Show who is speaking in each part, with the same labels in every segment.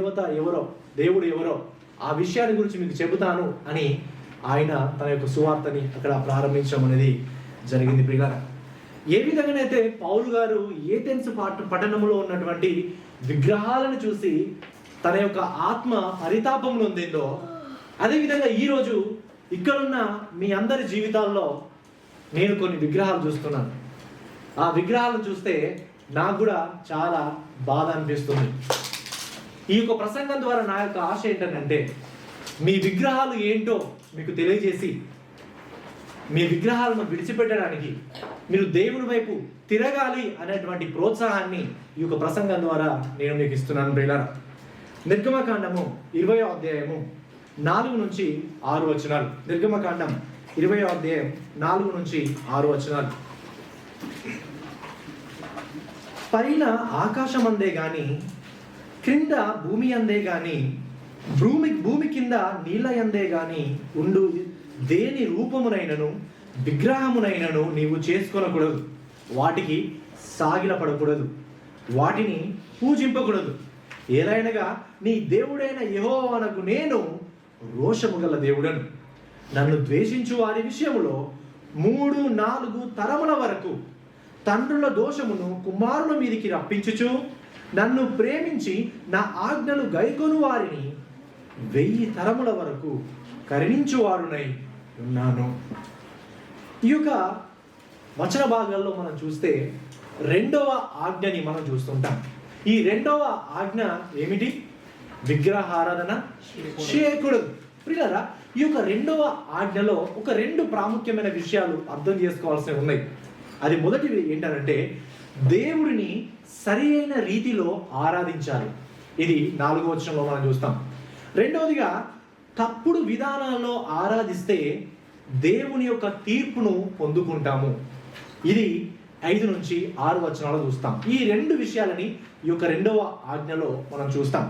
Speaker 1: దేవత ఎవరో, దేవుడు ఎవరో ఆ విషయాన్ని గురించి మీకు చెబుతాను అని ఆయన తన యొక్క సువార్తని అక్కడ ప్రారంభించడం అనేది జరిగింది. ప్రియులారా, ఏ విధంగానైతే పౌలు గారు ఏథెన్స్ పట్టణంలో ఉన్నటువంటి విగ్రహాలను చూసి తన యొక్క ఆత్మ పరితాపంలో ఉందో, అదేవిధంగా ఈరోజు ఇక్కడున్న మీ అందరి జీవితాల్లో నేను కొన్ని విగ్రహాలు చూస్తున్నాను. ఆ విగ్రహాలను చూస్తే నాకు కూడా చాలా బాధ అనిపిస్తుంది. ఈ యొక్క ప్రసంగం ద్వారా నా యొక్క ఆశ ఏంటంటే, మీ విగ్రహాలు ఏంటో మీకు తెలియజేసి మీ విగ్రహాలను విడిచిపెట్టడానికి మీరు దేవుడి వైపు తిరగాలి అనేటువంటి ప్రోత్సాహాన్ని ఈ యొక్క ప్రసంగం ద్వారా నేను మీకు ఇస్తున్నాను. ప్రియులారా, నిర్గమకాండము 20వ అధ్యాయము 4 నుంచి 6 వచనాలు. నిర్గమకాండం 20వ అధ్యాయం 4 నుంచి 6 వచనాలు. పైన ఆకాశం అందే గాని క్రింద భూమి అందే గాని భూమి కింద నీళ్ళ అందే గాని ఉండు దేని రూపమునైనను విగ్రహమునైనను నీవు చేసుకొనకూడదు, వాటికి సాగిలపడకూడదు, వాటిని పూజింపకూడదు. ఏలైనగా నీ దేవుడైన యెహోవానకు నేను రోషము గల దేవుడను. నన్ను ద్వేషించు వారి విషయములో 3-4 తరముల వరకు తండ్రుల దోషమును కుమారుల మీదికి రప్పించుచు, నన్ను ప్రేమించి నా ఆజ్ఞలు గైకొను వారిని 1000 తరముల వరకు కరుణించువారునై ఉన్నాను. ఈ యొక్క వచన భాగాల్లో మనం చూస్తే 2వ ఆజ్ఞని మనం చూస్తుంటాం. ఈ 2వ ఆజ్ఞ ఏమిటి? విగ్రహారాధన చేయకూడదు. ప్రియులారా, ఈ యొక్క 2వ ఆజ్ఞలో ఒక 2 ప్రాముఖ్యమైన విషయాలు అర్థం చేసుకోవాల్సి ఉన్నాయి. అది మొదటిది ఏంటంటే, దేవుడిని సరి అయిన రీతిలో ఆరాధించాలి. ఇది 4వ వచనంలో మనం చూస్తాం. రెండవదిగా, తప్పుడు విధానాల్లో ఆరాధిస్తే దేవుని యొక్క తీర్పును పొందుకుంటాము. ఇది 5 నుంచి 6 వచనాలు చూస్తాం. ఈ 2 విషయాలని ఈ యొక్క 2వ ఆజ్ఞలో మనం చూస్తాం.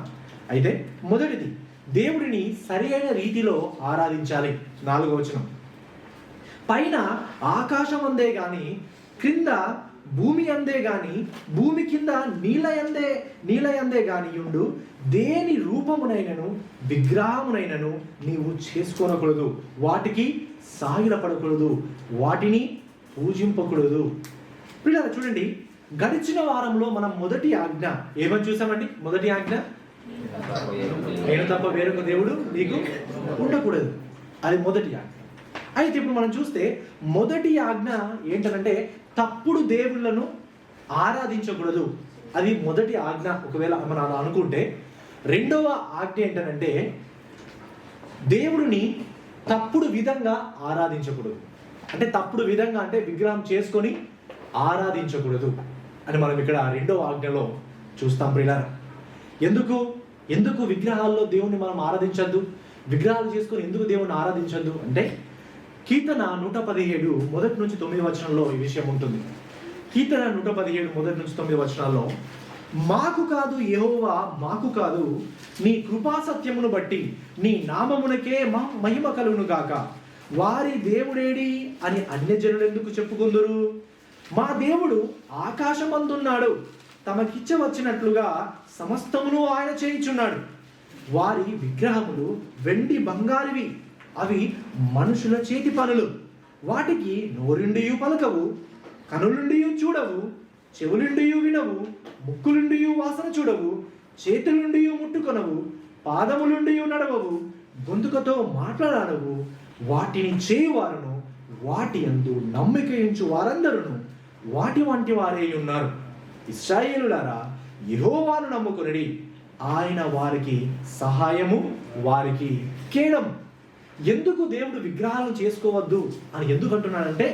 Speaker 1: అయితే మొదటిది, దేవుడిని సరి అయిన రీతిలో ఆరాధించాలి. 4వ వచనం, పైన ఆకాశం అందే గాని క్రింద భూమి అందే గాని భూమి కింద నీళ్ళ అందే గాని ఉండు దేని రూపమునైనను విగ్రహమునైనను నీవు చేసుకోనకూడదు, వాటికి సాగిలపడకూడదు, వాటిని పూజింపకూడదు. పిల్లలు చూడండి, గడిచిన వారంలో మనం మొదటి ఆజ్ఞ ఏమని చూసామండి? మొదటి ఆజ్ఞ, నేను తప్ప వేరొక దేవుడు నీకు ఉండకూడదు. అది మొదటి ఆజ్ఞ. అయితే ఇప్పుడు మనం చూస్తే మొదటి ఆజ్ఞ ఏంటంటే, తప్పుడు దేవుళ్ళను ఆరాధించకూడదు. అది మొదటి ఆజ్ఞ. ఒకవేళ మనం అలా అనుకుంటే, 2వ ఆజ్ఞ ఏంటంటే, దేవుడిని తప్పుడు విధంగా ఆరాధించకూడదు. అంటే తప్పుడు విధంగా అంటే విగ్రహం చేసుకొని ఆరాధించకూడదు అని మనం ఇక్కడ 2వ ఆజ్ఞలో చూస్తాం. ప్రియులారా, ఎందుకు విగ్రహాల్లో దేవుణ్ణి మనం ఆరాధించద్దు? విగ్రహాలు చేసుకొని ఎందుకు దేవుణ్ణి ఆరాధించద్దు అంటే, కీర్తన 117 1 నుంచి 9 వచనంలో ఈ విషయం ఉంటుంది. కీర్తన 117 1 నుంచి 9 వచనాల్లో, మాకు కాదు యెహోవా, మాకు కాదు, నీ కృపా సత్యమును బట్టి నీ నామమునకే మహిమ కలుగును గాక. వారి దేవుడేడి అని అన్యజనులు ఎందుకు చెప్పుకుందురు? మా దేవుడు ఆకాశమందున్నాడు, తమకిచ్చ వచ్చినట్లుగా సమస్తమును ఆయన చేయించున్నాడు. వారి విగ్రహములు వెండి బంగారివి, అవి మనుషుల చేతి పనులు. వాటికి నోరుండియు పలకవు, కనులుండియు చూడవు, చెవులుండియు వినవు, ముక్కులుండియు వాసన చూడవు, చేతులుండియు ముట్టుకొనవు, పాదములుండియు నడవవు, గొంతుకతో మాట్లాడవు. వాటిని చేయువారును వాటి యందు నమ్మిక ఉంచు వారందరూ వాటి వంటి వారే ఉన్నారు. ఇశ్రాయేలులారా, యెహోవాను నమ్ముకొనుడి, ఆయన వారికి సహాయము, వారికి కేడము. ఎందుకు దేవుడు విగ్రహాలను చేసుకోవద్దు అని ఎందుకు అంటున్నాడంటే,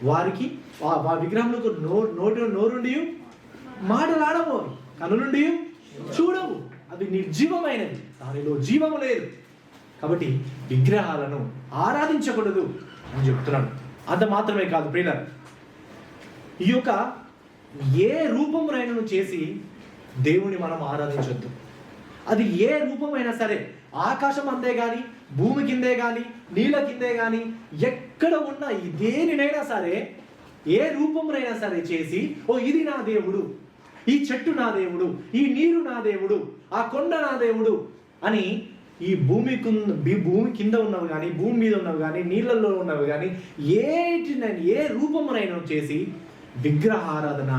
Speaker 1: వారికి ఆ విగ్రహములకు నోరుండి మాటలాడవు, కనులుండి చూడవు, అది నిర్జీవమైనది, దానిలో జీవము లేదు. కాబట్టి విగ్రహాలను ఆరాధించకూడదు అని చెప్తున్నాడు. అంత మాత్రమే కాదు ప్రియులారా, ఈ యొక్క ఏ రూపమునైనా చేసి దేవుని మనం ఆరాధించొద్దు. అది ఏ రూపమైనా సరే, ఆకాశం అందే గాని భూమి కిందే గాని నీళ్ళ కిందే గాని ఎక్కడ ఉన్న దేనినైనా సరే, ఏ రూపమునైనా సరే చేసి, ఓ ఇది నా దేవుడు, ఈ చెట్టు నా దేవుడు, ఈ నీరు నా దేవుడు, ఆ కొండ నా దేవుడు అని ఈ భూమి కింద ఉన్నవి కానీ, భూమి మీద ఉన్నవి కానీ, నీళ్ళల్లో ఉన్నవి కానీ ఏ రూపమునైనా చేసి విగ్రహారాధన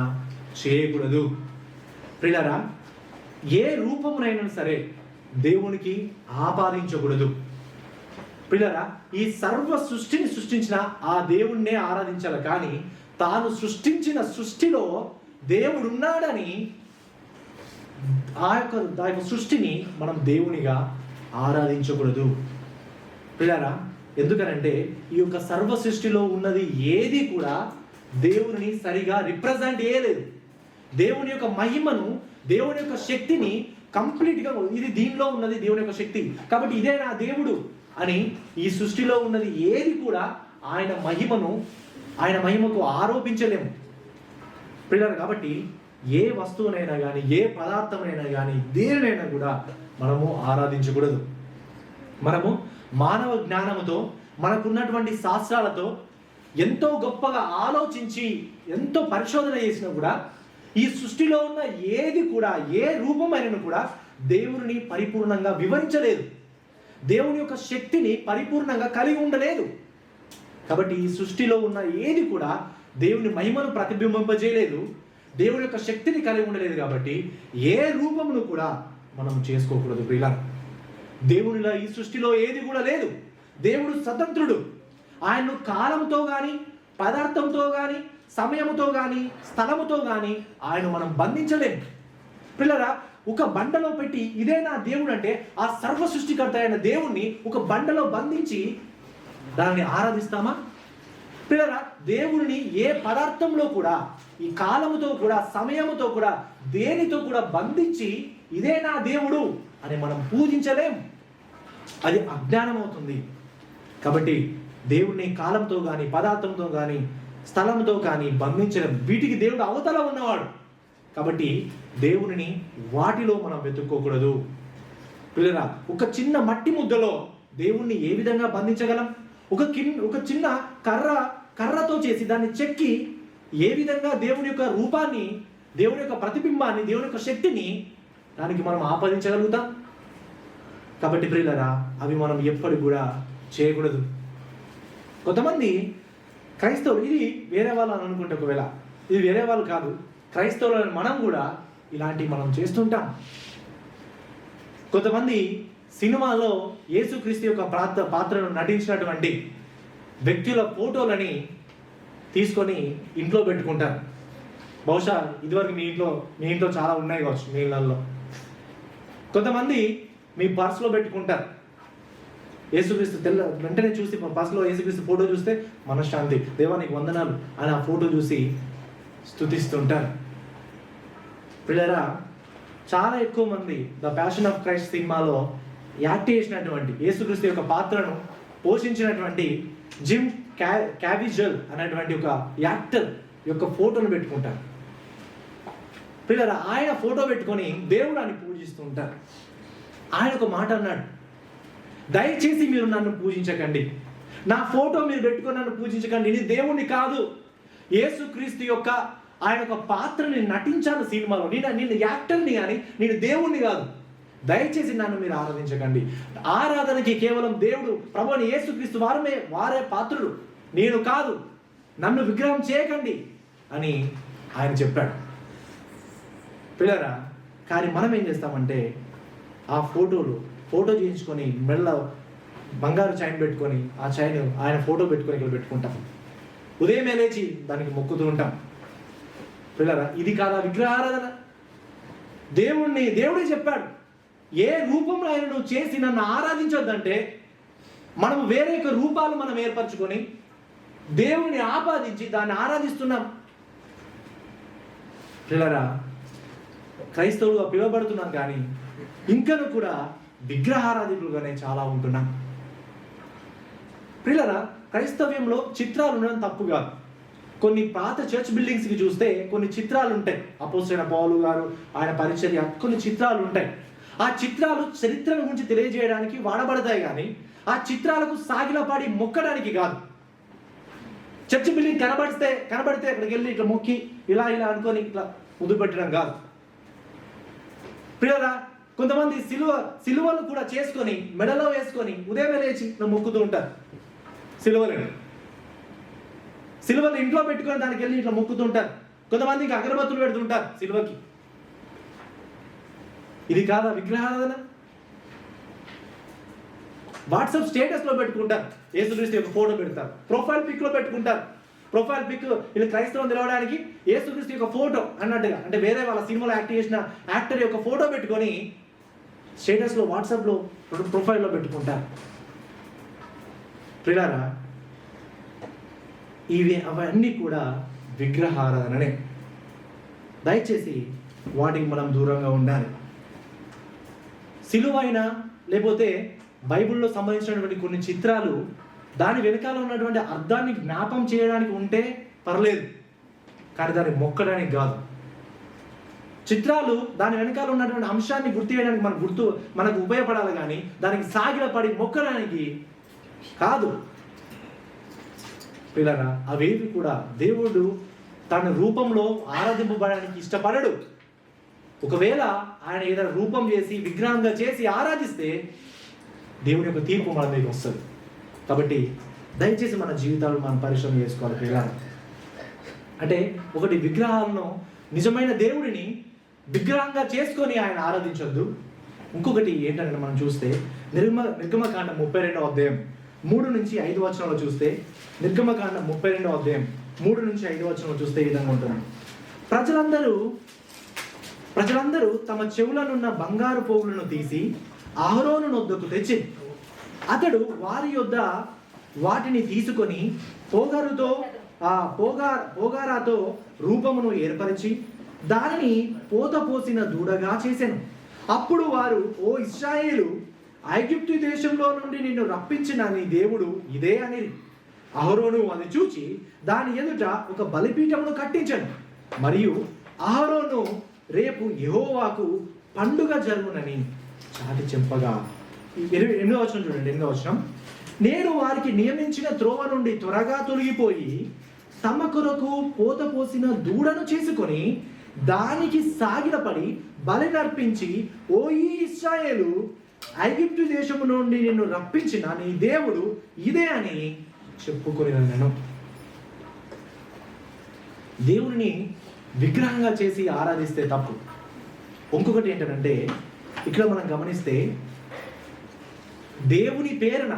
Speaker 1: చేయకూడదు. ప్రియులారా, ఏ రూపమునైనా సరే దేవునికి ఆపాదించకూడదు. ప్రియులారా, ఈ సర్వ సృష్టిని సృష్టించిన ఆ దేవుణ్ణే ఆరాధించాలి, కానీ తాను సృష్టించిన సృష్టిలో దేవుడు ఉన్నాడని ఆ యొక్క సృష్టిని మనం దేవునిగా ఆరాధించకూడదు. ప్రియులారా, ఎందుకనంటే ఈ యొక్క సర్వ సృష్టిలో ఉన్నది ఏది కూడా దేవుని సరిగా రిప్రజెంట్ చేయలేదు. దేవుని యొక్క మహిమను, దేవుని యొక్క శక్తిని కంప్లీట్గా ఇది దీనిలో ఉన్నది దేవుని యొక్క శక్తి కాబట్టి ఇదే నా దేవుడు అని ఈ సృష్టిలో ఉన్నది ఏది కూడా ఆయన మహిమకు ఆరోపించలేము. ప్రియులారా, కాబట్టి ఏ వస్తువునైనా కానీ, ఏ పదార్థమైనా కానీ, దేనినైనా కూడా మనము ఆరాధించకూడదు. మనము మానవ జ్ఞానముతో, మనకున్నటువంటి శాస్త్రాలతో ఎంతో గొప్పగా ఆలోచించి ఎంతో పరిశోధన చేసినా కూడా ఈ సృష్టిలో ఉన్న ఏది కూడా, ఏ రూపమైనను కూడా దేవుని పరిపూర్ణంగా వివరించలేదు, దేవుని యొక్క శక్తిని పరిపూర్ణంగా కలిగి ఉండలేదు. కాబట్టి ఈ సృష్టిలో ఉన్న ఏది కూడా దేవుని మహిమను ప్రతిబింబింపజేయలేదు, దేవుని యొక్క శక్తిని కలిగి ఉండలేదు. కాబట్టి ఏ రూపమును కూడా మనం చేసుకోకూడదు. ప్రియులారా, దేవునిలో ఈ సృష్టిలో ఏది కూడా లేదు. దేవుడు స్వతంత్రుడు. ఆయన్ను కాలంతో కానీ, పదార్థంతో కానీ, సమయముతో కానీ, స్థలముతో కానీ ఆయన మనం బంధించలేము. ప్రియులారా, ఒక బండలో పెట్టి ఇదే నా దేవుడు అంటే ఆ సర్వ సృష్టికర్త అయిన దేవుణ్ణి ఒక బండలో బంధించి దానిని ఆరాధిస్తామా? ప్రియులారా, దేవుడిని ఏ పదార్థంలో కూడా, ఈ కాలముతో కూడా, సమయముతో కూడా, దేనితో కూడా బంధించి ఇదే నా దేవుడు అని మనం పూజించలేం. అది అజ్ఞానం అవుతుంది. కాబట్టి దేవుడిని కాలంతో కానీ, పదార్థంతో కానీ, స్థలంతో కానీ బంధించలేం. వీటికి దేవుడు అవతల ఉన్నవాడు. కాబట్టి దేవుడిని వాటిలో మనం వెతుక్కోకూడదు. పిల్లరా, ఒక చిన్న మట్టి ముద్దలో దేవుణ్ణి ఏ విధంగా బంధించగలం? ఒక చిన్న కర్రతో చేసి దాన్ని చెక్కి ఏ విధంగా దేవుని యొక్క రూపాన్ని, దేవుని యొక్క ప్రతిబింబాన్ని, దేవుని యొక్క శక్తిని దానికి మనం ఆపాదించగలుగుతాం? కాబట్టి ప్రియులరా, అవి మనం ఎప్పటికి కూడా చేయకూడదు. కొంతమంది క్రైస్తవులు, ఇది వేరే వాళ్ళు అని అనుకుంటే, ఒకవేళ ఇది వేరే వాళ్ళు కాదు, క్రైస్తవులని మనం కూడా ఇలాంటివి మనం చేస్తుంటాం. కొంతమంది సినిమాలో యేసుక్రీస్తు యొక్క పాత్రను నటించినటువంటి వ్యక్తుల ఫోటోలని తీసుకొని ఇంట్లో పెట్టుకుంటారు. బహుశా ఇదివరకు మీ ఇంట్లో చాలా ఉన్నాయి కావచ్చు, మీ ఇళ్ళల్లో. కొంతమంది మీ పర్సులో పెట్టుకుంటారు. యేసుక్రీస్తు వెంటనే చూసి పర్సులో యేసుక్రీస్తు ఫోటో చూస్తే మనశ్శాంతి, దేవానికి వందనాలు అని ఆ ఫోటో చూసి స్తుతిస్తుంటారు. పిల్లరా, చాలా ఎక్కువ మంది ద ప్యాషన్ ఆఫ్ క్రైస్ట్ సినిమాలో యాక్ట్ చేసినటువంటి, యేసుక్రీస్తు యొక్క పాత్రను పోషించినటువంటి జిమ్ క్యావిజల్ అనేటువంటి ఒక యాక్టర్ యొక్క ఫోటోను పెట్టుకుంటారు. పిల్లరా, ఆయన ఫోటో పెట్టుకొని దేవుడు అని పూజిస్తూ ఉంటారు. ఆయన ఒక మాట అన్నాడు, దయచేసి మీరు నన్ను పూజించకండి, నా ఫోటో మీరు పెట్టుకొని నన్ను పూజించకండి, నేను దేవుణ్ణి కాదు, యేసుక్రీస్తు యొక్క ఆయన ఒక పాత్రని నటించాను సినిమాలో, నేను యాక్టర్ని కానీ నేను దేవుణ్ణి కాదు, దయచేసి నన్ను మీరు ఆరాధించకండి. ఆరాధనకి కేవలం దేవుడు ప్రభువుని యేసుక్రీస్తు వారే పాత్రుడు, నేను కాదు, నన్ను విగ్రహం చేయకండి అని ఆయన చెప్పాడు. పిల్లరా, కానీ మనం ఏం చేస్తామంటే ఆ ఫోటో చేయించుకొని మెల్ల బంగారు చైన్ పెట్టుకొని ఆ చైన్ ఆయన ఫోటో పెట్టుకొని ఇక్కడ పెట్టుకుంటాం. ఉదయమే లేచి దానికి మొక్కుతూ ఉంటాం. పిల్లరా, ఇది కాదా విగ్రహారాధన? దేవుడే చెప్పాడు, ఏ రూపంలో ఆయన నువ్వు చేసి నన్ను ఆరాధించొద్దంటే మనం వేరే యొక్క రూపాలు మనం ఏర్పరచుకొని దేవుణ్ణి ఆపాదించి దాన్ని ఆరాధిస్తున్నాం. పిల్లరా, క్రైస్తవులుగా పిలువబడుతున్నాం, కానీ ఇంకను కూడా విగ్రహారాధికులుగానే చాలా ఉంటున్నాం. పిల్లరా, క్రైస్తవ్యంలో చిత్రాలు ఉండడం తప్పు కాదు. కొన్ని పాత చర్చ్ బిల్డింగ్స్కి చూస్తే కొన్ని చిత్రాలు ఉంటాయి. అపోస్తలుడైన పౌలు గారు, ఆయన పరిచర్య, కొన్ని చిత్రాలు ఉంటాయి. ఆ చిత్రాలు చరిత్రల గురించి తెలియజేయడానికి వాడబడతాయి, కానీ ఆ చిత్రాలకు సాగిలపాడి మొక్కడానికి కాదు. చర్చ్ బిల్డింగ్ కనబడితే అక్కడికి వెళ్ళి ఇట్లా మొక్కి ఇలా అనుకొని ఇట్లా ముద్దు పెట్టడం కాదు. ప్రియరా, కొంతమంది సిలువలు కూడా చేసుకొని మెడలో వేసుకొని ఉదయమే లేచి మొక్కుతూ ఉంటారు. సిలువలు ఇంట్లో పెట్టుకొని దానికి వెళ్ళి ఇట్లా మొక్కుతుంటారు. కొంతమందికి అగరబత్తులు పెడుతుంటారు సిలువకి. ఇది కాదా విగ్రహారాధన? వాట్సాప్ స్టేటస్ లో పెట్టుకుంటారు, యేసుక్రీస్తు యొక్క ఫోటో పెడతారు. ప్రొఫైల్ పిక్ లో పెట్టుకుంటారు. ప్రొఫైల్ పిక్ వీళ్ళు క్రైస్తవం తెలవడానికి యేసుక్రీస్తు యొక్క ఫోటో అన్నట్టుగా, అంటే వేరే వాళ్ళ సినిమాలో యాక్ట్ చేసిన యాక్టర్ యొక్క ఫోటో పెట్టుకొని స్టేటస్ లో వాట్సాప్ లో ప్రొఫైల్లో పెట్టుకుంటారు. ప్రియులారా, అవన్నీ కూడా విగ్రహారాధననే. దయచేసి వాటికి మనం దూరంగా ఉండాలి. సిలువైన లేకపోతే బైబిల్లో సంబంధించినటువంటి కొన్ని చిత్రాలు దాని వెనకాల ఉన్నటువంటి అర్థాన్ని జ్ఞాపం చేయడానికి ఉంటే పర్లేదు, కానీ దాన్ని మొక్కడానికి కాదు. చిత్రాలు దాని వెనకాల ఉన్నటువంటి అంశాన్ని గుర్తు చేయడానికి మనకు ఉపయోగపడాలి, కానీ దానికి సాగిలపడి మొక్కడానికి కాదు. పిల్లరా, అవేవి కూడా దేవుడు తన రూపంలో ఆరాధింపబడడానికి ఇష్టపడడు. ఒకవేళ ఆయన ఏదైనా రూపం చేసి విగ్రహంగా చేసి ఆరాధిస్తే దేవుని యొక్క తీర్పు మన మీద వస్తుంది. కాబట్టి దయచేసి మన జీవితాలను మనం పరిశ్రమ చేసుకోవాలి పిల్లలు. అంటే ఒకటి, విగ్రహాలను నిజమైన దేవుడిని విగ్రహంగా చేసుకొని ఆయన ఆరాధించొద్దు. ఇంకొకటి ఏంటంటే మనం చూస్తే నిర్గమకాండం 32వ అధ్యాయం 3 నుంచి 5 వచనంలో చూస్తే, నిర్గమకాండం 32వ అధ్యాయం 3 నుంచి 5 వచనంలో చూస్తే ఈ విధంగా ఉంటుంది. ప్రజలందరూ తమ చెవులనున్న బంగారు పోగులను తీసి అహరోను వద్దకు తెచ్చి, అతడు వారి యొద్ద వాటిని తీసుకొని పోగారాతో రూపమును ఏర్పరిచి దానిని పోత పోసిన దూడగా చేసెను. అప్పుడు వారు, ఓ ఇశ్రాయేలు, ఐగుప్తు దేశంలో నుండి నిన్ను రప్పించిన నీ దేవుడు ఇదే అని. అహరోను అది చూచి దాని ఎదుట ఒక బలిపీఠమును కట్టించను. మరియు అహరోను రేపు యెహోవాకు పండుగ జరుగునని చాటి చెప్పగా, 8వ వచనం చూడండి. 8వ వచనం, నేను వారికి నియమించిన త్రోవ నుండి త్వరగా తొలగిపోయి తమ కొరకు పోత పోసిన దూడను చేసుకొని దానికి సాగిలపడి బలి నర్పించి, ఓ ఈ ఇశ్రాయేలు, ఐగుప్తు దేశము నుండి నిన్ను రప్పించిన నీ దేవుడు ఇదే అని చెప్పుకొని నేను. దేవుని విగ్రహంగా చేసి ఆరాధిస్తే తప్పు. ఇంకొకటి ఏంటంటే, ఇక్కడ మనం గమనిస్తే దేవుని పేరన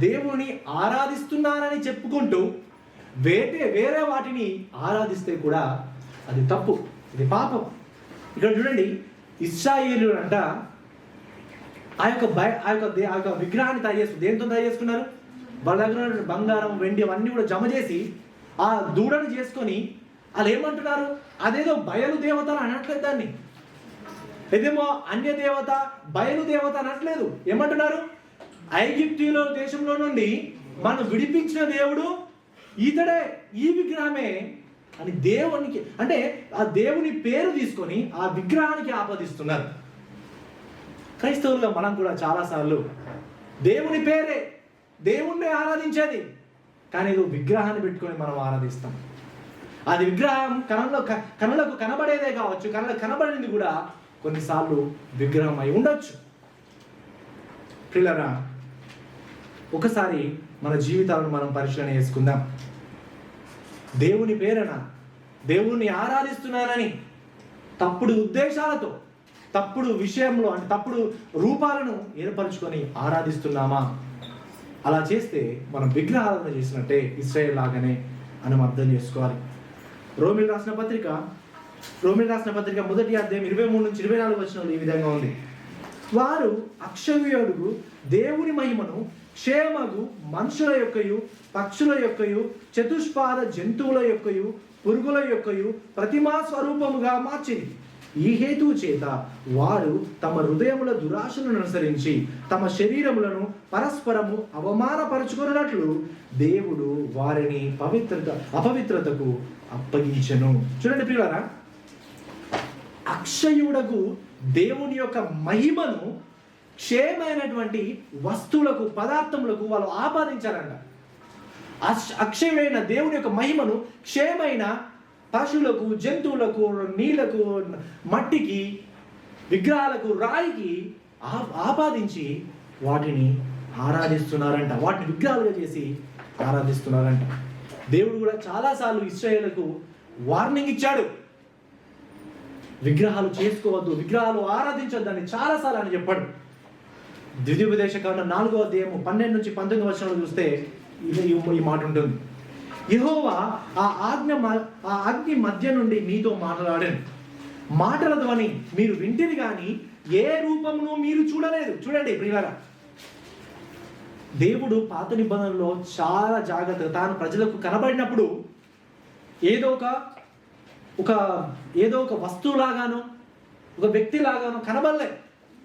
Speaker 1: దేవుని ఆరాధిస్తున్నానని చెప్పుకుంటూ వేరే వాటిని ఆరాధిస్తే కూడా అది తప్పు, ఇది పాపం. ఇక్కడ చూడండి, ఇశ్రాయేలు అంట ఆ యొక్క విగ్రహాన్ని తయారు చేసుకున్నారు. దేంతో తయారు చేసుకున్నారు? వాళ్ళ దగ్గర బంగారం, వెండి అవన్నీ కూడా జమ చేసి ఆ దూడను చేసుకొని వాళ్ళు ఏమంటున్నారు? అదేదో బయలు దేవత అని అనట్లేదు, దాన్ని ఏదేమో అన్య దేవత, బయలు దేవత అనట్లేదు. ఏమంటున్నారు? ఐగుప్తులో దేశంలో నుండి మనం విడిపించిన దేవుడు ఇతడే, ఈ విగ్రహమే అని దేవునికి, అంటే ఆ దేవుని పేరు తీసుకొని ఆ విగ్రహానికి ఆపాదిస్తున్నారు. క్రైస్తవులుగా మనం కూడా చాలాసార్లు దేవుని పేరే, దేవుణ్ణి ఆరాధించేది, కానీ ఏదో విగ్రహాన్ని పెట్టుకొని మనం ఆరాధిస్తాం. అది విగ్రహం కనులకు కనబడేదే కావచ్చు, కనులకు కనబడింది కూడా కొన్నిసార్లు విగ్రహం అయి ఉండొచ్చు. పిల్లరా, ఒకసారి మన జీవితాలను మనం పరిశీలన చేసుకుందాం. దేవుని పేరన దేవుణ్ణి ఆరాధిస్తున్నానని తప్పుడు ఉద్దేశాలతో, తప్పుడు విషయంలో, అంటే తప్పుడు రూపాలను ఏర్పరచుకొని ఆరాధిస్తున్నామా? అలా చేస్తే మనం విగ్రహాలను చేసినట్టే, ఇశ్రాయేల్ లాగానే అని అర్థం చేసుకోవాలి. రోమిల్ రాసిన పత్రిక 1వ అధ్యాయం 23 నుంచి 24 వచనాలు ఈ విధంగా ఉంది. వారు అక్షవ్యుడుగు దేవుని మహిమను క్షేమగు మనుషుల యొక్కయు, పక్షుల యొక్కయు, చతుష్పాద జంతువుల యొక్కయు, పురుగుల యొక్కయు ప్రతిమా స్వరూపముగా మార్చింది. ఈ హేతువు చేత వారు తమ హృదయముల దురాశలను అనుసరించి తమ శరీరములను పరస్పరము అవమానపరుచుకున్నట్లు దేవుడు వారిని అపవిత్రతకు అప్పగించెను. చూడండి ప్రియులారా, అక్షయుడకు దేవుని యొక్క మహిమను క్షేమైనటువంటి వస్తువులకు, పదార్థములకు వాళ్ళు ఆపాదించారంట. అక్షయమైన దేవుని యొక్క మహిమను క్షేమైన పశువులకు, జంతువులకు, నీళ్లకు, మట్టికి, విగ్రహాలకు, రాయికి ఆపాదించి వాటిని ఆరాధిస్తున్నారంట. వాటిని విగ్రహాలుగా చేసి ఆరాధిస్తున్నారంట. దేవుడు కూడా చాలాసార్లు ఇశ్రాయేలుకు వార్నింగ్ ఇచ్చాడు. విగ్రహాలు చేసుకోవద్దు, విగ్రహాలు ఆరాధించొద్దు అని చాలాసార్లు ఆయన చెప్పాడు. ద్వితీయోపదేశకాండం 4వ అధ్యాయము 12 నుంచి 19 వచనాలు చూస్తే ఈ మాట ఉంటుంది. యెహోవా ఆ అగ్ని మధ్య నుండి మీతో మాట్లాడాను. మాటల ధ్వని మీరు వింటిరి కానీ ఏ రూపమును మీరు చూడలేదు. చూడండి ప్రియులారా, దేవుడు పాత నిబంధనలో చాలా జాగ్రత్తగా తాను ప్రజలకు కనబడినప్పుడు ఏదో ఒక వస్తువులాగానో, ఒక వ్యక్తిలాగానో కనబడలే,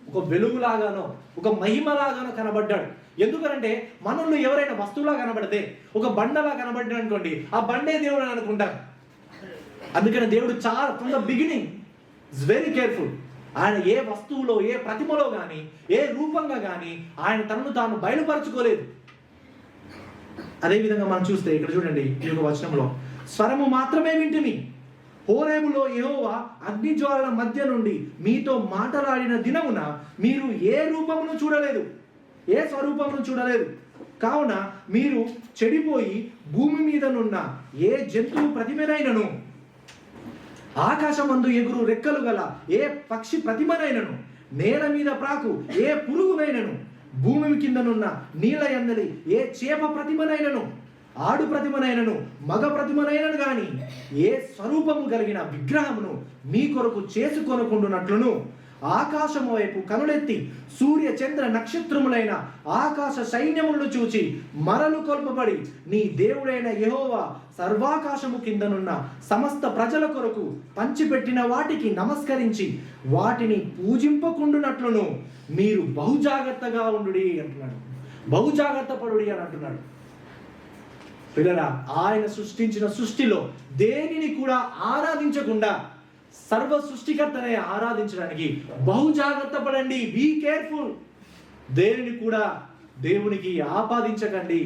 Speaker 1: ఒక వెలుగులాగానో, ఒక మహిమలాగానో కనబడ్డాడు. ఎందుకంటే మనల్ని ఎవరైనా వస్తువులా కనబడితే, ఒక బండలా కనబడ్డాడు అనుకోండి, ఆ బండే దేవుడు అని అనుకుంటాం. అందుకని దేవుడు చాలా from the beginning is very careful. ఆయన ఏ వస్తువులో, ఏ ప్రతిమలో కానీ, ఏ రూపంగా కానీ ఆయన తనను తాను బయలుపరచుకోలేదు. అదేవిధంగా మనం చూస్తే ఇక్కడ చూడండి, ఈ యొక్క వచనంలో స్వరము మాత్రమే వింటిమి. హోరేబులో యెహోవా అగ్నిజ్వాలల మధ్య నుండి మీతో మాట్లాడిన దినమున మీరు ఏ రూపమును చూడలేదు, ఏ స్వరూపమును చూడలేదు. కావున మీరు చెడిపోయి భూమి మీదనున్న ఏ జంతువు ప్రతిమనైనను, ఆకాశమందు ఎగురు రెక్కలు గల ఏ పక్షి ప్రతిమనైనను, నేల మీద ప్రాకు ఏ పురుగునైనను, భూమి కిందనున్న నీళ్ళ యందలి ఏ చేప ప్రతిమనైనను, ఆడు ప్రతిమనైనను, మగ ప్రతిమనైనను గాని ఏ స్వరూపము కలిగిన విగ్రహమును మీ కొరకు చేసుకొనకుండునట్లును, ఆకాశము వైపు కనులెత్తి సూర్య చంద్ర నక్షత్రములైన ఆకాశ సైన్యములను చూచి మరలు కొల్పబడి నీ దేవుడైన యెహోవా సర్వాకాశము కిందనున్న సమస్త ప్రజల కొరకు పంచిపెట్టిన వాటికి నమస్కరించి వాటిని పూజింపకుండునట్లును మీరు బహుజాగ్రత్తగా ఉండుడి అంటున్నాడు. బహుజాగ్రత్త పడుడి అని అంటున్నాడు. పిల్లరా, ఆయన సృష్టించిన సృష్టిలో దేనిని కూడా ఆరాధించకుండా సర్వ సృష్టికర్తనే ఆరాధించడానికి బహు జాగ్రత్త పడండి. Be careful. దేనిని కూడా దేవునికి ఆపాదించకండి,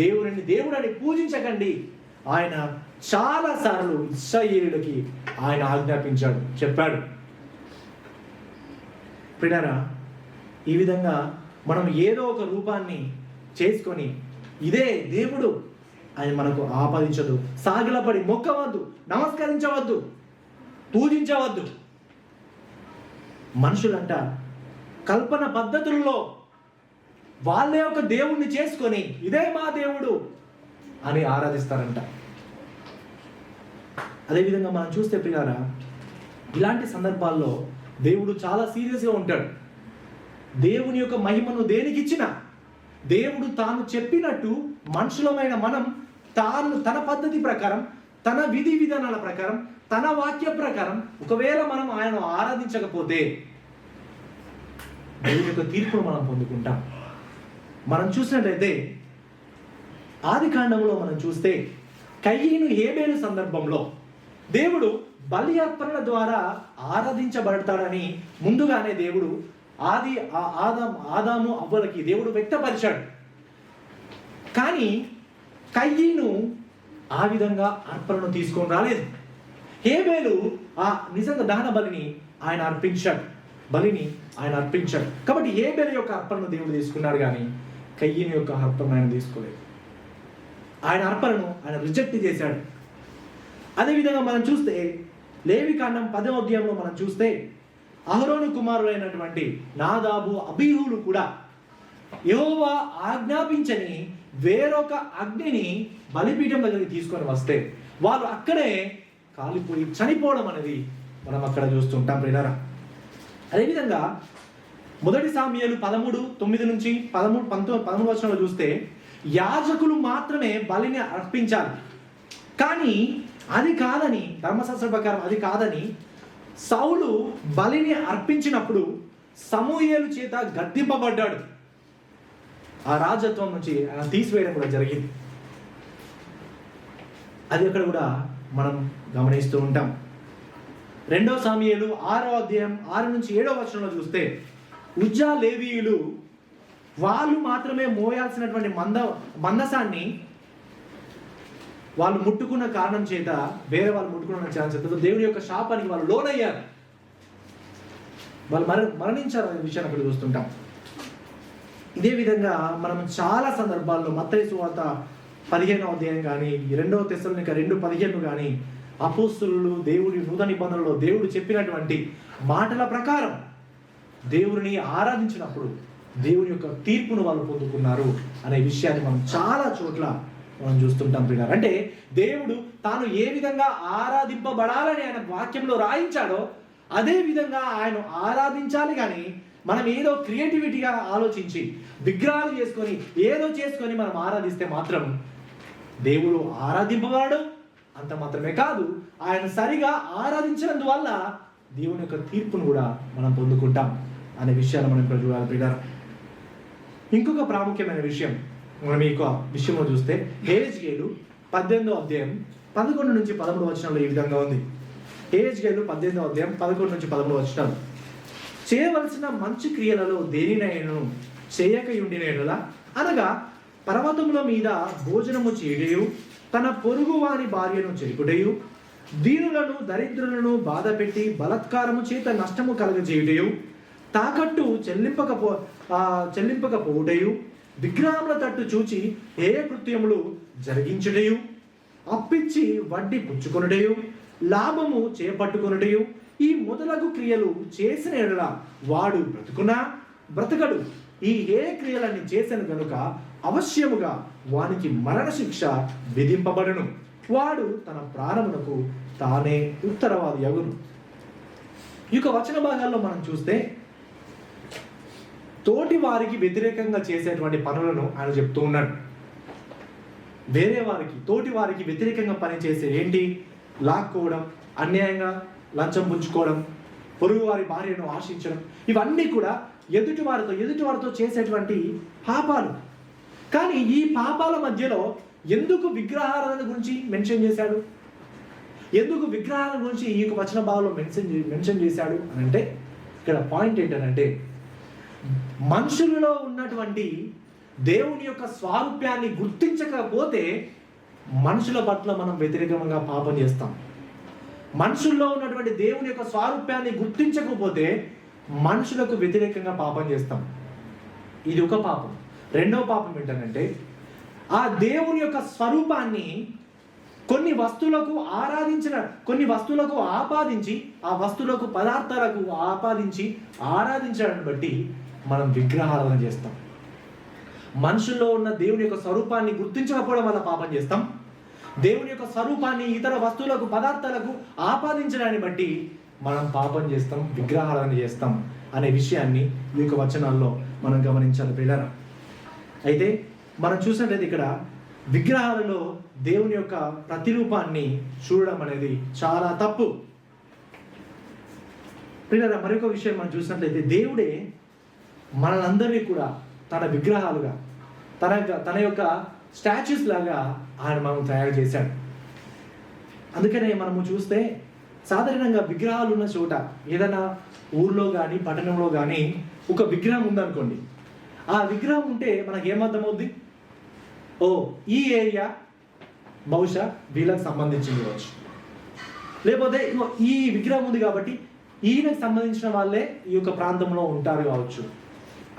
Speaker 1: దేవుడని పూజించకండి. ఆయన చాలా సార్లు ఇశ్రాయేలుకి ఆయన ఆజ్ఞాపించాడు, చెప్పాడు. పిల్లరా, ఈ విధంగా మనం ఏదో ఒక రూపాన్ని చేసుకొని ఇదే దేవుడు ఆయన మనకు ఆపాదించదు. సాగిలపడి మొక్కవద్దు, నమస్కరించవద్దు, పూజించవద్దు. మనుషులంట కల్పన పద్ధతుల్లో వాళ్ళే ఒక దేవుణ్ణి చేసుకొని ఇదే మా దేవుడు అని ఆరాధిస్తారంట. అదేవిధంగా మనం చూస్తే ప్రియారా, ఇలాంటి సందర్భాల్లో దేవుడు చాలా సీరియస్గా ఉంటాడు. దేవుని యొక్క మహిమను దేనికిచ్చినా దేవుడు తాను చెప్పినట్టు మనుషులమైన మనం తన పద్ధతి ప్రకారం, తన విధి విధానాల ప్రకారం, తన వాక్య ప్రకారం ఒకవేళ మనం ఆయన ఆరాధించకపోతే దేవుని యొక్క తీర్పును మనం పొందుకుంటాం. మనం చూసినట్లయితే ఆది కాండంలో మనం చూస్తే కయీను హేబేలు సందర్భంలో దేవుడు బలి అర్పణల ద్వారా ఆరాధించబడతాడని ముందుగానే దేవుడు ఆదాము అవ్వలకి దేవుడు వ్యక్తపరిచాడు. కానీ కయీను ఆ విధంగా అర్పణను తీసుకొని రాలేదు. హేబేలు ఆ నిజంగా దహన బలిని ఆయన అర్పించాడు. కాబట్టి హేబేలు యొక్క అర్పణను దేవుడు తీసుకున్నాడు, కానీ కయీను యొక్క అర్పణ ఆయన తీసుకోలేదు. ఆయన అర్పణను ఆయన రిజెక్ట్ చేశాడు. అదేవిధంగా మనం చూస్తే లేవికాండం 10వ అధ్యాయంలో మనం చూస్తే అహరోను కుమారులైనటువంటి నాదాబు, అబీహులు కూడా యెహోవా ఆజ్ఞాపించని వేరొక అగ్నిని బలిపీఠం దగ్గరికి తీసుకొని వస్తే వాళ్ళు అక్కడే కాలిపోయి చనిపోవడం అనేది మనం అక్కడ చూస్తుంటాం ప్రియులారా. అదేవిధంగా 1 సాముయేలు 13:9 నుంచి 13 వచనంలో చూస్తే యాజకులు మాత్రమే బలిని అర్పించాలి. కానీ అది కాదని, ధర్మశాస్త్ర ప్రకారం అది కాదని సౌలు బలిని అర్పించినప్పుడు సమూయేలు చేత గద్దింపబడ్డాడు. ఆ రాజత్వం నుంచి ఆయన తీసివేయడం కూడా జరిగింది. అది అక్కడ కూడా మనం గమనిస్తూ ఉంటాం. 2 సాముయేలు 6వ అధ్యాయం 6 నుంచి 7వ వచనంలో చూస్తే ఉజ్జా, లేవీయులు వాళ్ళు మాత్రమే మోయాల్సినటువంటి మందసాన్ని వాళ్ళు ముట్టుకున్న కారణం చేత, వేరే వాళ్ళు ముట్టుకున్న కారణం చేత దేవుని యొక్క శాపానికి వాళ్ళు లోనయ్యారు, వాళ్ళు మరణించారు అనే విషయాన్ని అక్కడ చూస్తుంటాం. ఇదే విధంగా మనం చాలా సందర్భాల్లో మత్తయి సువార్త 15వ అధ్యాయం కానీ, 2వ తెస్సలోనిక 2:15 కానీ, అపోస్తలులు దేవుడి నూతన నిబంధనలో దేవుడు చెప్పినటువంటి మాటల ప్రకారం దేవుడిని ఆరాధించినప్పుడు దేవుని యొక్క తీర్పును వాళ్ళు పొందుకున్నారు అనే విషయాన్ని మనం చాలా చోట్ల మనం చూస్తుంటాం ప్రియులారా. అంటే దేవుడు తాను ఏ విధంగా ఆరాధింపబడాలని ఆయన వాక్యంలో రాయించాడో అదే విధంగా ఆయన ఆరాధించాలి. కానీ మనం ఏదో క్రియేటివిటీగా ఆలోచించి విగ్రహాలు చేసుకొని ఏదో చేసుకొని మనం ఆరాధిస్తే మాత్రం దేవుడు ఆరాధింపబడడు. అంత మాత్రమే కాదు, ఆయన సరిగా ఆరాధించినందువల్ల దేవుని యొక్క తీర్పును కూడా మనం పొందుకుంటాం అనే విషయాలు మనం ఇప్పుడు చూడాలి ప్రియులారా. ఇంకొక ప్రాముఖ్యమైన విషయం మనం ఈ విషయంలో చూస్తే, హెజ్కేలు 18వ అధ్యాయం 11 నుంచి 13 వచనంలో ఈ విధంగా ఉంది. హెజ్కేలు 18వ అధ్యాయం 11 నుంచి 13 వచనాలు. చేయవలసిన మంచి క్రియలలో దేనినైనా చేయకయుండిన అనగా పర్వతముల మీద భోజనము చేయడయు, తన పొరుగు వారి భార్యను చెరుకుటయు, దీనులను దరిద్రులను బాధ పెట్టి బలత్కారము చేత నష్టము కలగజేయుటయు, తాకట్టు చెల్లింపకపోవుటయు, విగ్రహముల తట్టు చూచి ఏ కృత్యములు జరిగించుటయు, అప్పిచ్చి వడ్డీ పుచ్చుకొనుటయు, లాభము చేపట్టుకొనుటయు, ఈ మొదలగు క్రియలు చేసిన ఎడల వాడు బ్రతకడు. ఈ ఏ క్రియలన్నీ చేసిన కనుక అవశ్యముగా వానికి మరణశిక్ష విధింపబడును. వాడు తన ప్రాణమునకు తానే ఉత్తరవాది యగును. ఈ యొక్క వచన భాగాల్లో మనం చూస్తే తోటి వారికి వ్యతిరేకంగా చేసేటువంటి పనులను ఆయన చెప్తూ ఉన్నాడు. వేరే వారికి, తోటి వారికి వ్యతిరేకంగా పనిచేసే ఏంటి? లాక్కోవడం, అన్యాయంగా లంచం పుచ్చుకోవడం, పొరుగు వారి భార్యను ఆశించడం, ఇవన్నీ కూడా ఎదుటివారితో చేసేటువంటి పాపాలు. కానీ ఈ పాపాల మధ్యలో ఎందుకు విగ్రహారాధన గురించి మెన్షన్ చేశాడు? ఎందుకు విగ్రహాల గురించి ఈ యొక్క వచన భాగంలో మెన్షన్ చేశాడు అని అంటే, ఇక్కడ పాయింట్ ఏంటంటే, మనుషులలో ఉన్నటువంటి దేవుని యొక్క స్వారూప్యాన్ని గుర్తించకపోతే మనుషుల పట్ల మనం వ్యతిరేకంగా పాపం చేస్తాం. మనుషుల్లో ఉన్నటువంటి దేవుని యొక్క స్వారూప్యాన్ని గుర్తించకపోతే మనుషులకు వ్యతిరేకంగా పాపం చేస్తాం. ఇది ఒక పాపం. రెండవ పాపం ఏంటంటే, ఆ దేవుని యొక్క స్వరూపాన్ని కొన్ని వస్తువులకు ఆపాదించి, ఆ వస్తువులకు పదార్థాలకు ఆపాదించి ఆరాధించడాన్ని బట్టి మనం విగ్రహారాధన చేస్తాం. మనుషుల్లో ఉన్న దేవుని యొక్క స్వరూపాన్ని గుర్తించకపోవడం వల్ల పాపం చేస్తాం. దేవుని యొక్క స్వరూపాన్ని ఇతర వస్తువులకు, పదార్థాలకు ఆపాదించడాన్ని బట్టి మనం పాపం చేస్తాం, విగ్రహారాధన చేస్తాం అనే విషయాన్ని ఈ యొక్క వచనాల్లో మనం గమనించాలి ప్రియులారా. అయితే మనం చూసినట్లయితే ఇక్కడ విగ్రహాలలో దేవుని యొక్క ప్రతిరూపాన్ని చూడడం అనేది చాలా తప్పు ప్రియులారా. మరొక విషయం మనం చూసినట్లయితే, దేవుడే మనందరినీ కూడా తన విగ్రహాలుగా, తన యొక్క స్టాచ్యూస్ లాగా ఆయన మనం తయారు చేశాడు. అందుకనే మనము చూస్తే సాధారణంగా విగ్రహాలు ఉన్న చోట, ఏదైనా ఊర్లో కానీ పట్టణంలో కానీ ఒక విగ్రహం ఉందనుకోండి, ఆ విగ్రహం ఉంటే మనకి ఏమర్థమవుద్ది? ఓ, ఈ ఏరియా బహుశా వీళ్ళకి సంబంధించింది కావచ్చు, లేకపోతే ఈ విగ్రహం ఉంది కాబట్టి ఈయనకు సంబంధించిన వాళ్ళే ఈ యొక్క ప్రాంతంలో ఉంటారు కావచ్చు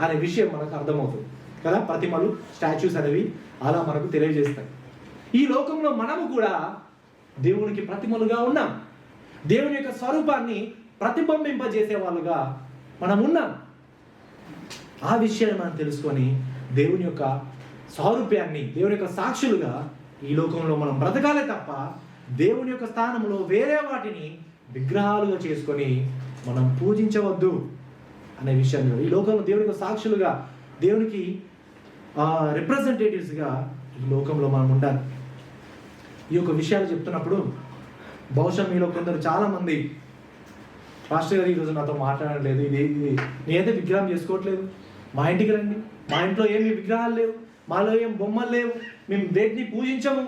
Speaker 1: అనే విషయం మనకు అర్థమవుతుంది కదా. ప్రతిమలు, స్టాచ్యూస్ అనేవి అలా మనకు తెలియజేస్తాయి. ఈ లోకంలో మనము కూడా దేవునికి ప్రతిమలుగా ఉన్నాం. దేవుని యొక్క స్వరూపాన్ని ప్రతిబింబింపజేసే వాళ్ళుగా మనం ఉన్నాం. ఆ విషయాన్ని మనం తెలుసుకొని దేవుని యొక్క స్వరూప్యాన్ని, దేవుని యొక్క సాక్షులుగా ఈ లోకంలో మనం బ్రతకాలే తప్ప దేవుని యొక్క స్థానంలో వేరే వాటిని విగ్రహాలుగా చేసుకొని మనం పూజించవద్దు అనే విషయాన్ని ఈ లోకంలో దేవుని యొక్క సాక్షులుగా, దేవునికి రిప్రజెంటేటివ్స్గా ఈ లోకంలో మనం ఉండాలి. ఈ యొక్క విషయాలు చెప్తున్నప్పుడు బహుశా మీలో కొందరు చాలామంది, పాస్టర్ గారు ఈరోజు నాతో మాట్లాడలేదు, ఇది నేనైతే విగ్రహం చేసుకోవట్లేదు, మా ఇంటికి రండి, మా ఇంట్లో ఏమి విగ్రహాలు లేవు, మాలో ఏం బొమ్మలు లేవు, మేము వేటిని పూజించము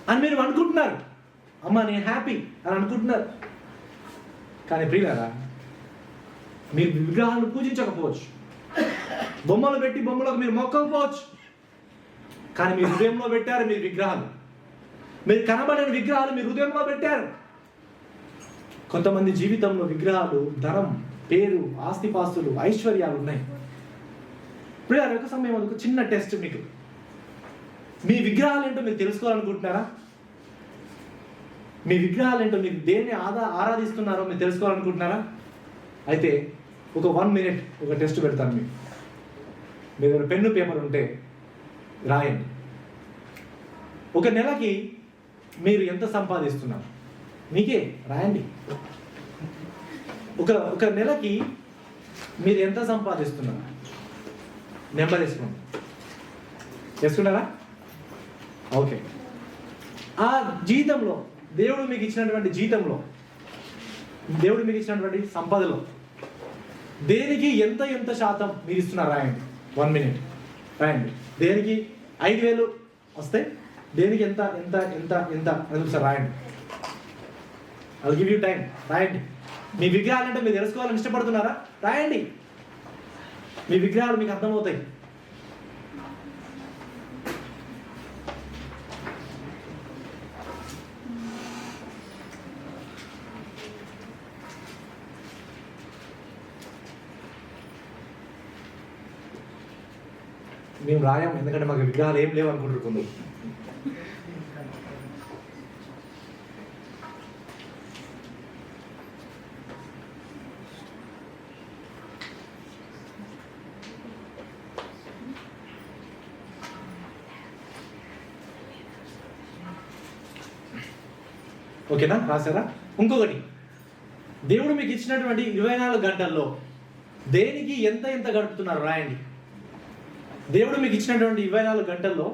Speaker 1: అని మీరు అనుకుంటున్నారు. అమ్మ నేను హ్యాపీ అని అనుకుంటున్నారు. కానీ ప్రియులారా, మీరు విగ్రహాలను పూజించకపోవచ్చు, బొమ్మలు పెట్టి బొమ్మలకు మీరు మొక్కకపోవచ్చు, కానీ మీ హృదయంలో పెట్టారు మీరు విగ్రహాలు. మీరు కనబడని విగ్రహాలు మీ హృదయంలో పెట్టారు. కొంతమంది జీవితంలో విగ్రహాలు ధనం, పేరు, ఆస్తిపాస్తులు, ఐశ్వర్యాలు ఉన్నాయి. ఇప్పుడు ఒక సమయం ఒక చిన్న టెస్ట్ మీకు. మీ విగ్రహాలు ఏంటో మీరు తెలుసుకోవాలనుకుంటున్నారా? మీ విగ్రహాలు ఏంటో మీరు దేన్ని ఆరాధిస్తున్నారో మీరు తెలుసుకోవాలనుకుంటున్నారా? అయితే ఒక 1 minute ఒక టెస్ట్ పెడతాను మీకు. మీ దగ్గర పెన్ను పేపర్ ఉంటే రాయండి. ఒక నెలకి మీరు ఎంత సంపాదిస్తున్నారు మీకే రాయండి. ఒక నెలకి మీరు ఎంత సంపాదిస్తున్నారు నెంబర్ వేసుకోండి. వేసుకున్నారా? ఓకే. ఆ జీతంలో దేవుడు మీకు ఇచ్చినటువంటి జీతంలో, దేవుడు మీకు ఇచ్చినటువంటి సంపదలో దేనికి ఎంత ఎంత శాతం మీరు ఇస్తున్నారు రాయండి. 1 minute రాయండి. దేనికి 5,000 వస్తే దేనికి ఎంత ఎంత ఎంత ఎంత అని ఒకసారి రాయండి. I give you time. రాయండి. మీ విగ్రహాలు అంటే మీరు తెలుసుకోవాలని ఇష్టపడుతున్నారా? రాయండి. మీ విగ్రహాలు మీకు అర్థమవుతాయి. మేము రాయం, ఎందుకంటే మాకు విగ్రహాలు ఏం లేవు అనుకుంటున్నాం. ఓకేనా? రాశారా? ఇంకొకటి, దేవుడు మీకు ఇచ్చినటువంటి 24 గంటల్లో దేనికి ఎంత ఎంత గడుపుతున్నారు రాయండి. దేవుడు మీకు ఇచ్చినటువంటి 24 గంటల్లో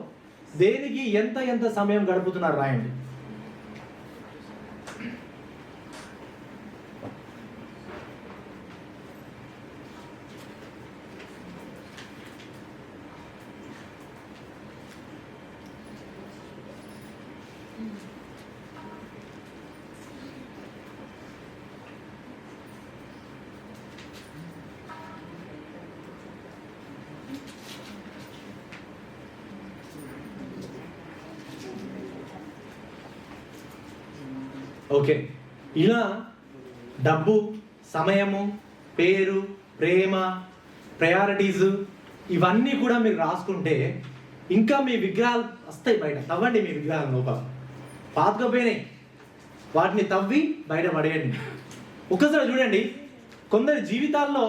Speaker 1: దేనికి ఎంత ఎంత సమయం గడుపుతున్నారు రాయండి. ఓకే. ఇలా డబ్బు, సమయము, పేరు, ప్రేమ, ప్రయారిటీస్ ఇవన్నీ కూడా మీరు రాసుకుంటే ఇంకా మీ విగ్రహాలు వస్తాయి బయట. తవ్వండి మీ విగ్రహాలు లోపల. పాతకపోయినాయి, వాటిని తవ్వి బయట పడేయండి. ఒక్కసారి చూడండి, కొందరి జీవితాల్లో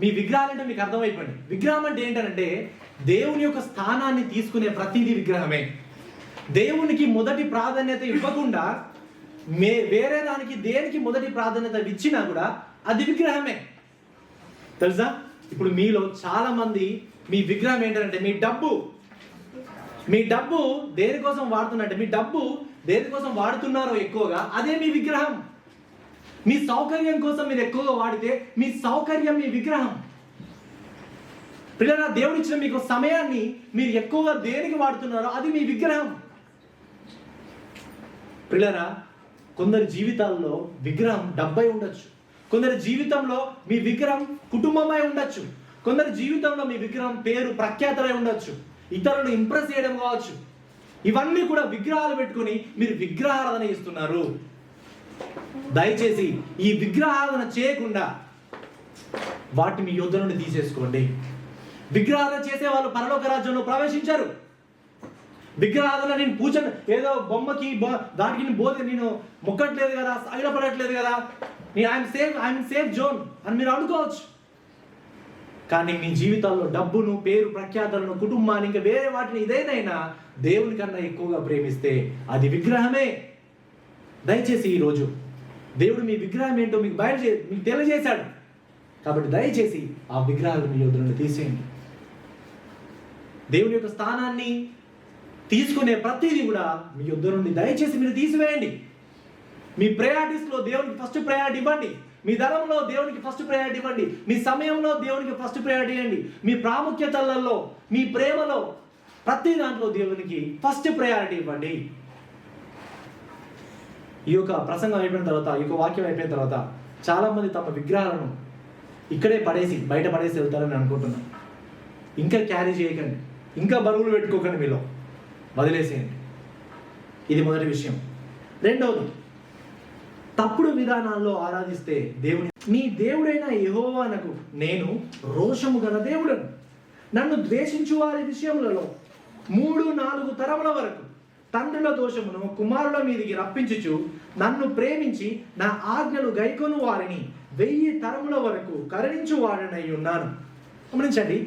Speaker 1: మీ విగ్రహాలు అంటే మీకు అర్థమైపోయింది. విగ్రహం అంటే ఏంటంటే దేవుని యొక్క స్థానాన్ని తీసుకునే ప్రతిదీ విగ్రహమే. దేవునికి మొదటి ప్రాధాన్యత ఇవ్వకుండా వేరే దానికి దేనికి మొదటి ప్రాధాన్యత ఇచ్చినా కూడా అది విగ్రహమే. తెలుసా? ఇప్పుడు మీలో చాలా మంది మీ విగ్రహం ఏంటంటే మీ డబ్బు దేనికోసం వాడుతున్నట్టే, మీ డబ్బు దేనికోసం వాడుతున్నారో ఎక్కువగా అదే మీ విగ్రహం. మీ సౌకర్యం కోసం మీరు ఎక్కువగా వాడితే మీ సౌకర్యం మీ విగ్రహం. పిల్లల, దేవుడు ఇచ్చిన మీకు సమయాన్ని మీరు ఎక్కువగా దేనికి వాడుతున్నారో అది మీ విగ్రహం. పిల్లరా, కొందరి జీవితాల్లో విగ్రహం డబ్బై ఉండొచ్చు. కొందరి జీవితంలో మీ విగ్రహం కుటుంబమై ఉండొచ్చు. కొందరి జీవితంలో మీ విగ్రహం పేరు ప్రఖ్యాతలై ఉండొచ్చు. ఇతరులను ఇంప్రెస్ చేయడం కావచ్చు. ఇవన్నీ కూడా విగ్రహాలు పెట్టుకుని మీరు విగ్రహారాధన చేస్తున్నారు. దయచేసి ఈ విగ్రహారాధన చేయకుండా వాటిని మీ యొద్ద నుండి తీసేసుకోండి. విగ్రహారాధన చేసే వాళ్ళు పరలోక రాజ్యంలో ప్రవేశించారు. విగ్రహారాధన నేను పూజ ఏదో బొమ్మకి దానికి నేను మొక్కట్లేదు కదా, సాగిలపడట్లేదు కదా, ఐఎమ్ సేఫ్ జోన్ అని మీరు అనుకోవచ్చు. కానీ మీ జీవితాల్లో డబ్బును, పేరు, ప్రఖ్యాతలను, కుటుంబాన్ని, ఇంకా వేరే వాటిని ఇదేనైనా దేవుని కన్నా ఎక్కువగా ప్రేమిస్తే అది విగ్రహమే. దయచేసి ఈరోజు దేవుడు మీ విగ్రహం ఏంటో మీకు మీకు తెలియజేశాడు. కాబట్టి దయచేసి ఆ విగ్రహాలు మీ యొద్ద నుండి తీసేయండి. దేవుని యొక్క స్థానాన్ని తీసుకునే ప్రతిదీ కూడా మీ యొద్ద నుండి దయచేసి మీరు తీసివేయండి. మీ ప్రయారిటీస్లో దేవునికి ఫస్ట్ ప్రయారిటీ ఇవ్వండి. మీ ధనంలో దేవునికి ఫస్ట్ ప్రయారిటీ ఇవ్వండి. మీ సమయంలో దేవునికి ఫస్ట్ ప్రయారిటీ ఇవ్వండి. మీ ప్రాముఖ్యతలలో, మీ ప్రేమలో, ప్రతి దాంట్లో దేవునికి ఫస్ట్ ప్రయారిటీ ఇవ్వండి. ఈ యొక్క ప్రసంగం అయిపోయిన తర్వాత, ఈ యొక్క వాక్యం అయిపోయిన తర్వాత చాలా మంది తమ విగ్రహాలను ఇక్కడే బయట పడేసి వెళ్తారని అనుకుంటున్నాను. ఇంకా క్యారీ చేయకండి, ఇంకా బరువులు పెట్టుకోకండి, మీలో వదిలేసేయండి. ఇది మొదటి విషయం. రెండవది, తప్పుడు విధానాల్లో ఆరాధిస్తే దేవుని, నీ దేవుడైన యెహోవానకు నేను రోషము గల దేవుడను, నన్ను ద్వేషించు వారి విషయములలో 3-4 తరముల వరకు తండ్రుల దోషమును కుమారుల మీదికి రప్పించుచు నన్ను ప్రేమించి నా ఆజ్ఞలు గైకొను వారిని 1000 తరముల వరకు కరుణించు వాడనై ఉన్నాను. గమనించండి,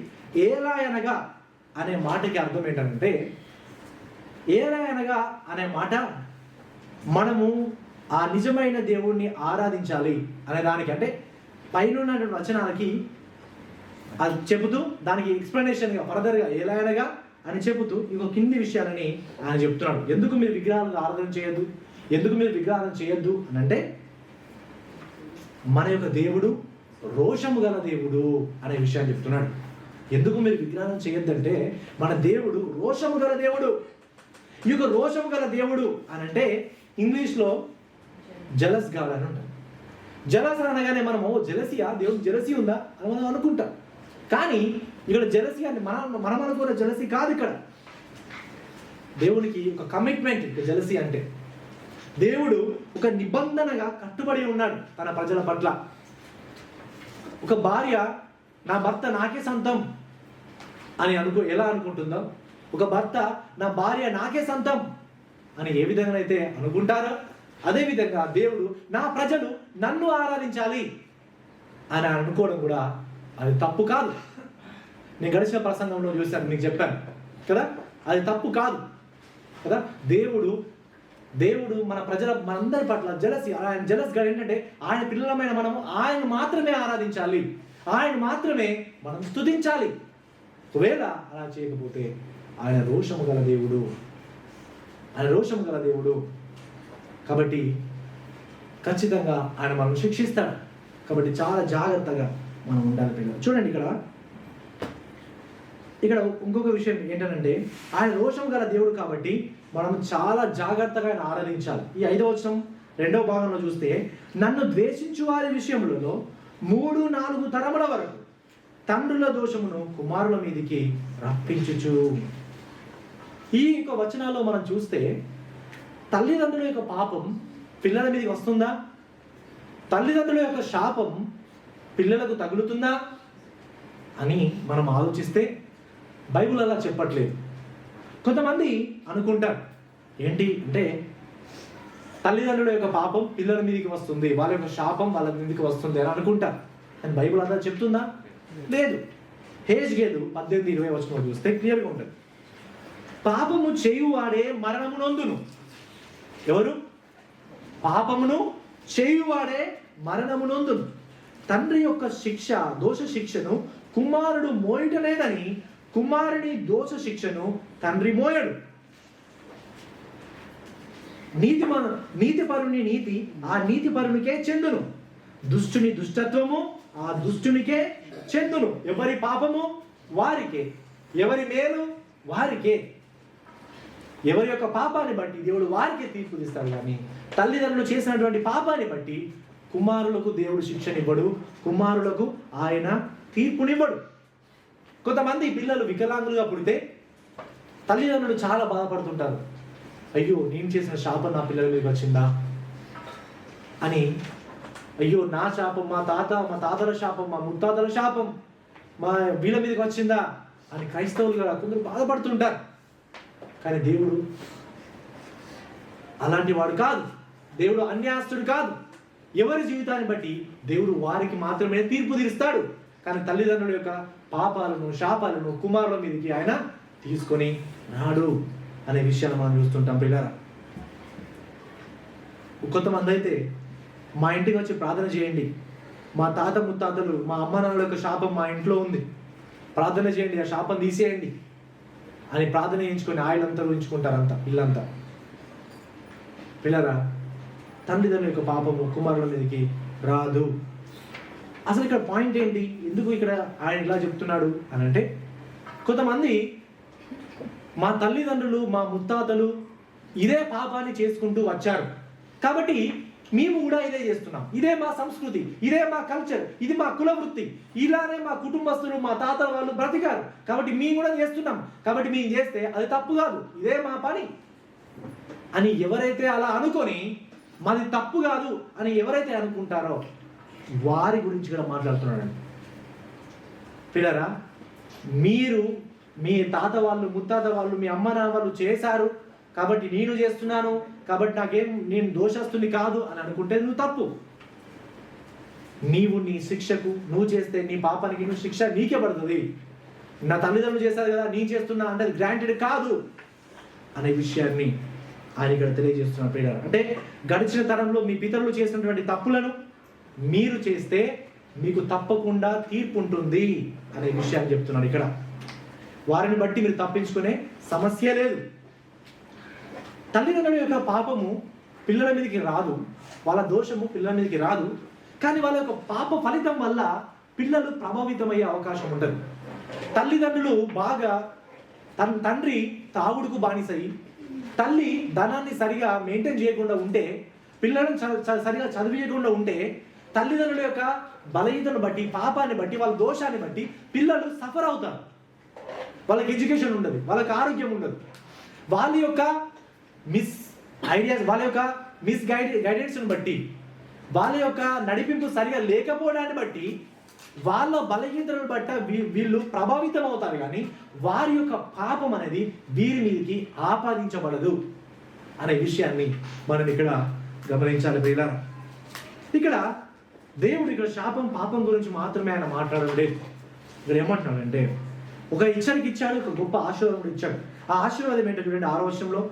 Speaker 1: ఏలా అనగా అనే మాటకి అర్థం ఏంటంటే, ఏలా అనగా అనే మాట మనము ఆ నిజమైన దేవుణ్ణి ఆరాధించాలి అనే దానికి, అంటే పైన ఉన్నటువంటి వచనాలకి అది చెబుతూ దానికి ఎక్స్ప్లెనేషన్గా ఫర్దర్గా ఎలా అనగా అని చెబుతూ ఇంకో కింది విషయాలని ఆయన చెప్తున్నాడు. ఎందుకు మీరు విగ్రహాలను ఆరాధన చేయొద్దు, ఎందుకు మీరు విగ్రహాలను చేయొద్దు అని అంటే, మన యొక్క దేవుడు రోషము గల దేవుడు అనే విషయాన్ని చెప్తున్నాడు. ఎందుకు మీరు విగ్రహాలను చేయొద్దంటే, మన దేవుడు రోషము గల దేవుడు. ఈ యొక్క రోషము గల దేవుడు అని అంటే ఇంగ్లీష్లో జలస్ గాడ్ అని ఉంటాం. జలస్ అనగానే మనము జలసియా, దేవుడు జలసి ఉందా అని మనం అనుకుంటాం. కానీ ఇక్కడ జలసి అని మనం అనుకున్న జలసి కాదు. ఇక్కడ దేవునికి ఒక కమిట్మెంట్. జలసి అంటే దేవుడు ఒక నిబంధనగా కట్టుబడి ఉన్నాడు తన ప్రజల పట్ల. ఒక భార్య నా భర్త నాకే సొంతం అని ఎలా అనుకుంటుందో, ఒక భర్త నా భార్య నాకే సొంతం అని ఏ విధంగా అయితే అనుకుంటారో, అదేవిధంగా దేవుడు నా ప్రజలు నన్ను ఆరాధించాలి అని అనుకోవడం కూడా అది తప్పు కాదు. నేను గడిచిన ప్రసంగంలో చూశాను, మీకు చెప్పాను కదా, అది తప్పు కాదు కదా. దేవుడు మనందరి పట్ల జలసి, ఆయన జలస్ గా ఏంటంటే ఆయన పిల్లలమైన మనము ఆయన మాత్రమే ఆరాధించాలి, ఆయన మాత్రమే మనం స్తుతించాలి. ఒకవేళ అలా చేయకపోతే ఆయన రోషము గల దేవుడు, ఆయన రోషము గల దేవుడు. కాబట్టి ఖచ్చితంగా ఆయన మనం శిక్షిస్తాడు. కాబట్టి చాలా జాగ్రత్తగా మనం ఉండాలి పిల్లలు. చూడండి, ఇక్కడ ఇంకొక విషయం ఏంటంటే, ఆయన రోషం గల దేవుడు కాబట్టి మనం చాలా జాగ్రత్తగా ఆయన ఆరాధించాలి. ఈ 5వ వచనం 2వ భాగంలో చూస్తే, నన్ను ద్వేషించు వారి విషయంలో 3-4 తరముల వరకు తండ్రుల దోషమును కుమారుల మీదికి రప్పించుచు. ఈ యొక్క వచనాల్లో మనం చూస్తే తల్లిదండ్రుల యొక్క పాపం పిల్లల మీదకి వస్తుందా, తల్లిదండ్రుల యొక్క శాపం పిల్లలకు తగులుతుందా అని మనం ఆలోచిస్తే బైబిల్ అలా చెప్పట్లేదు. కొంతమంది అనుకుంటారు ఏంటి అంటే, తల్లిదండ్రుల యొక్క పాపం పిల్లల మీదకి వస్తుంది, వాళ్ళ యొక్క శాపం వాళ్ళ మీదకి వస్తుంది అని అనుకుంటారు. అని బైబిల్ అలా చెప్తుందా? లేదు. హెజ్కేలు 18-20 వచనంలో చూస్తే క్లియర్గా ఉంటుంది. పాపము చేయువాడే మరణము నొందును. ఎవరు? పాపమును చేయువాడే మరణము నొందును. తండ్రి యొక్క శిక్ష, దోష శిక్షను కుమారుడు మోయటలేదని కుమారుని దోష శిక్షను తండ్రి మోయడు. నీతిపరుని నీతి ఆ నీతిపరునికే చెందును, దుష్టుని దుష్టత్వము ఆ దుష్టునికే చెందును. ఎవరి పాపము వారికే, ఎవరి మేలు వారికే. ఎవరి యొక్క పాపాన్ని బట్టి దేవుడు వారికి తీర్పు తీస్తాడు. కానీ తల్లిదండ్రులు చేసినటువంటి పాపాన్ని బట్టి కుమారులకు దేవుడు శిక్షనివ్వడు, కుమారులకు ఆయన తీర్పునివ్వడు. కొంతమంది పిల్లలు వికలాంగులుగా పుడితే తల్లిదండ్రులు చాలా బాధపడుతుంటారు. అయ్యో, నేను చేసిన శాపం నా పిల్లల మీద వచ్చిందా అని. అయ్యో, నా శాపం, మా తాతల శాపం, మా ముత్తాతల శాపం మా వీళ్ళ మీదకి వచ్చిందా అని క్రైస్తవులుగా కొందరు బాధపడుతుంటారు. కానీ దేవుడు అలాంటి వాడు కాదు. దేవుడు అన్యాస్తుడు కాదు. ఎవరి జీవితాన్ని బట్టి దేవుడు వారికి మాత్రమే తీర్పు తీరుస్తాడు. కానీ తల్లిదండ్రుల యొక్క పాపాలను శాపాలను కుమారుల మీదకి ఆయన తీసుకొని రాడు అనే విషయాన్ని మనం చూస్తుంటాం పిల్లరా. కొంతమంది అయితే మా ఇంటికి వచ్చి ప్రార్థన చేయండి, మా తాత ముత్తాతలు మా అమ్మ నాన్నల యొక్క శాపం మా ఇంట్లో ఉంది, ప్రార్థన చేయండి, ఆ శాపం తీసేయండి అని ప్రార్థన చేయించుకొని ఆయిలంతా ఉంచుకుంటారంట ఇల్లంతా. పిల్లరా, తల్లిదండ్రుల యొక్క పాపము కుమారుల మీదకి రాదు. అసలు ఇక్కడ పాయింట్ ఏంటి? ఎందుకు ఇక్కడ ఆయన ఇలా చెప్తున్నాడు అని అంటే, కొంతమంది మా తల్లిదండ్రులు మా ముత్తాతలు ఇదే పాపాన్ని చేసుకుంటూ వచ్చారు కాబట్టి మేము కూడా ఇదే చేస్తున్నాం, ఇదే మా సంస్కృతి, ఇదే మా కల్చర్, ఇది మా కుల వృత్తి, ఇలానే మా కుటుంబస్తులు మా తాత వాళ్ళు బ్రతికారు కాబట్టి మేము కూడా చేస్తున్నాం, కాబట్టి మేము చేస్తే అది తప్పు కాదు, ఇదే మా పని అని ఎవరైతే అలా అనుకొని మాది తప్పు కాదు అని ఎవరైతే అనుకుంటారో వారి గురించి కూడా మాట్లాడుతున్నాడండి. పిల్లరా, మీరు మీ తాత వాళ్ళు, ముత్తాత వాళ్ళు, మీ అమ్మ నాన్న వాళ్ళు చేశారు కాబట్టి నేను చేస్తున్నాను కాబట్టి నేను దోషస్తుని కాదు అని అనుకుంటే నువ్వు తప్పు. నీవు నీ శిక్షకు నువ్వు చేస్తే నీ పాపానికి నువ్వు శిక్ష నీకే పడుతుంది. నా తల్లిదండ్రులు చేశారు కదా నేను చేస్తున్నా అంటే అది గ్రాంటెడ్ కాదు అనే విషయాన్ని ఆయన ఇక్కడ తెలియజేస్తున్నారు. ప్రియులారా, అంటే గడిచిన తరంలో మీ పితరులు చేసినటువంటి తప్పులను మీరు చేస్తే మీకు తప్పకుండా తీర్పు ఉంటుంది అనే విషయాన్ని చెప్తున్నాడు ఇక్కడ. వారిని బట్టి మీరు తప్పించుకునే సమస్య లేదు. తల్లిదండ్రుల యొక్క పాపము పిల్లల మీదకి రాదు, వాళ్ళ దోషము పిల్లల మీదకి రాదు. కానీ వాళ్ళ యొక్క పాప ఫలితం వల్ల పిల్లలు ప్రభావితమయ్యే అవకాశం ఉంటుంది. తల్లిదండ్రులు బాగా తండ్రి తాగుడుకు బానిసయి, తల్లి ధనాన్ని సరిగా మెయింటైన్ చేయకుండా ఉంటే, పిల్లలను సరిగా చదివించకుండా ఉంటే, తల్లిదండ్రుల యొక్క బలహీనతను బట్టి, పాపాన్ని బట్టి, వాళ్ళ దోషాన్ని బట్టి పిల్లలు సఫర్ అవుతారు. వాళ్ళకి ఎడ్యుకేషన్ ఉండదు, వాళ్ళకి ఆరోగ్యం ఉండదు. వాళ్ళ యొక్క వాళ్ళ యొక్క గైడెన్స్ను బట్టి, వాళ్ళ యొక్క నడిపింపు సరిగా లేకపోవడాన్ని బట్టి, వాళ్ళ బలహీనతలను బట్టి వీళ్ళు ప్రభావితం అవుతారు. కానీ వారి యొక్క పాపం అనేది వీరి మీదకి ఆపాదించబడదు అనే విషయాన్ని మనం ఇక్కడ గమనించాలి ప్రియులారా. ఇక్కడ దేవుడు ఇక్కడ శాపం పాపం గురించి మాత్రమే ఆయన మాట్లాడడం లేదు. ఇక్కడ ఏమంటున్నాడంటే ఒక ఇచ్చడికి ఇచ్చాడు, ఒక గొప్ప ఆశీర్వాదం ఇచ్చాడు. ఆ ఆశీర్వాదం ఏంటో చూడండి 6వ వచనంలో,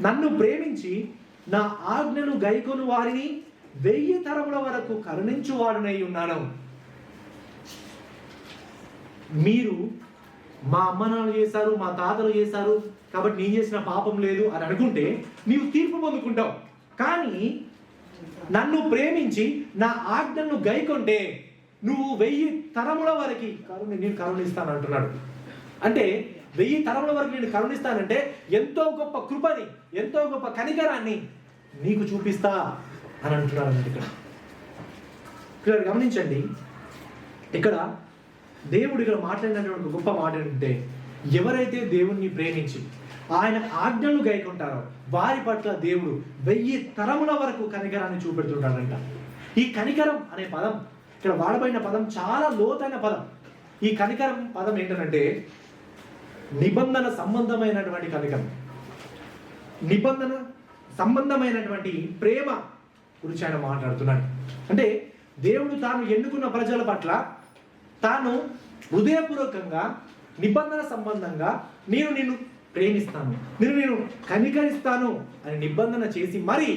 Speaker 1: నన్ను ప్రేమించి నా ఆజ్ఞను గైకొను వారిని 1000 తరముల వరకు కరుణించువాడునై ఉన్నాను. మీరు మా అమ్మ నాన్న చేశారు, మా తాతలు చేశారు కాబట్టి నేను చేసిన పాపం లేదు అని అనుకుంటే నీవు తీర్పు పొందుకుంటావు. కానీ నన్ను ప్రేమించి నా ఆజ్ఞను గైకొంటే నువ్వు 1000 తరముల వరకు నేను కరుణిస్తాను అంటున్నాడు. అంటే 1000 తరముల వరకు నేను కరుణిస్తానంటే ఎంతో గొప్ప కృపని, ఎంతో గొప్ప కనికరాన్ని నీకు చూపిస్తా అని అంటున్నాడు అన్నట్టు. ఇక్కడ గమనించండి, ఇక్కడ దేవుడు ఇక్కడ మాట్లాడినటువంటి గొప్ప మాట ఏంటంటే, ఎవరైతే దేవుణ్ణి ప్రేమించి ఆయన ఆజ్ఞలు గైకుంటారో వారి పట్ల దేవుడు 1000 తరముల వరకు కనికరాన్ని చూపెడుతుంటాడంట. ఈ కనికరం అనే పదం ఇక్కడ వాడబడిన పదం చాలా లోతైన పదం. ఈ కనికరం పదం ఏంటంటే నిబంధన సంబంధమైనటువంటి కనికరం, నిబంధన సంబంధమైనటువంటి ప్రేమ గురించి ఆయన మాట్లాడుతున్నాడు. అంటే దేవుడు తాను ఎన్నుకున్న ప్రజల పట్ల తాను హృదయపూర్వకంగా నిబంధన సంబంధంగా నిన్ను ప్రేమిస్తాను, నేను కనికరిస్తాను అని నిబంధన చేసి మరి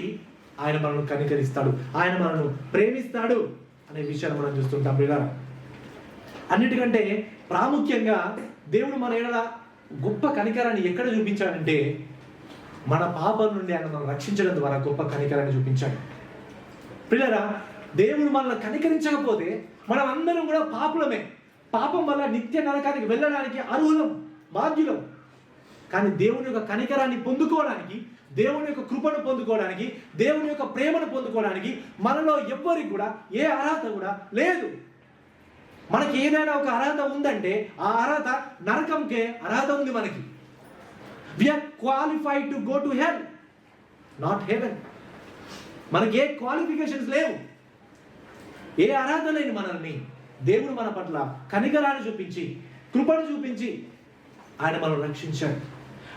Speaker 1: ఆయన మనల్ని కనికరిస్తాడు, ఆయన మనల్ని ప్రేమిస్తాడు అనే విషయాన్ని మనం చూస్తుంటాం ప్రియులారా. అన్నిటికంటే ప్రాముఖ్యంగా దేవుడు మన ఎడల గొప్ప కనికరాన్ని ఎక్కడ చూపించాడంటే మన పాపం నుండి ఆయన మనం రక్షించడం ద్వారా గొప్ప కనికరాన్ని చూపించాడు. ప్రియులారా, దేవుడు మనల్ని కనికరించకపోతే మనం అందరం కూడా పాపులమే. పాపం వల్ల నిత్య నరకానికి వెళ్ళడానికి అర్హులం, బాధ్యులం. కానీ దేవుని యొక్క కనికరాన్ని పొందుకోవడానికి, దేవుని యొక్క కృపను పొందుకోవడానికి, దేవుని యొక్క ప్రేమను పొందుకోవడానికి మనలో ఎవ్వరికి కూడా ఏ అర్హత కూడా లేదు. మనకి ఏదైనా ఒక అర్హత ఉందంటే ఆ అర్హత నరకంకే అర్హత ఉంది. మనకి we are qualified to go to hell, not heaven. మనకి ఏ క్వాలిఫికేషన్స్ లేవు, ఏ అర్హత లేని మనల్ని దేవుడు మన పట్ల కనికరాన్ని చూపించి, కృపను చూపించి ఆయన మనం రక్షించాడు.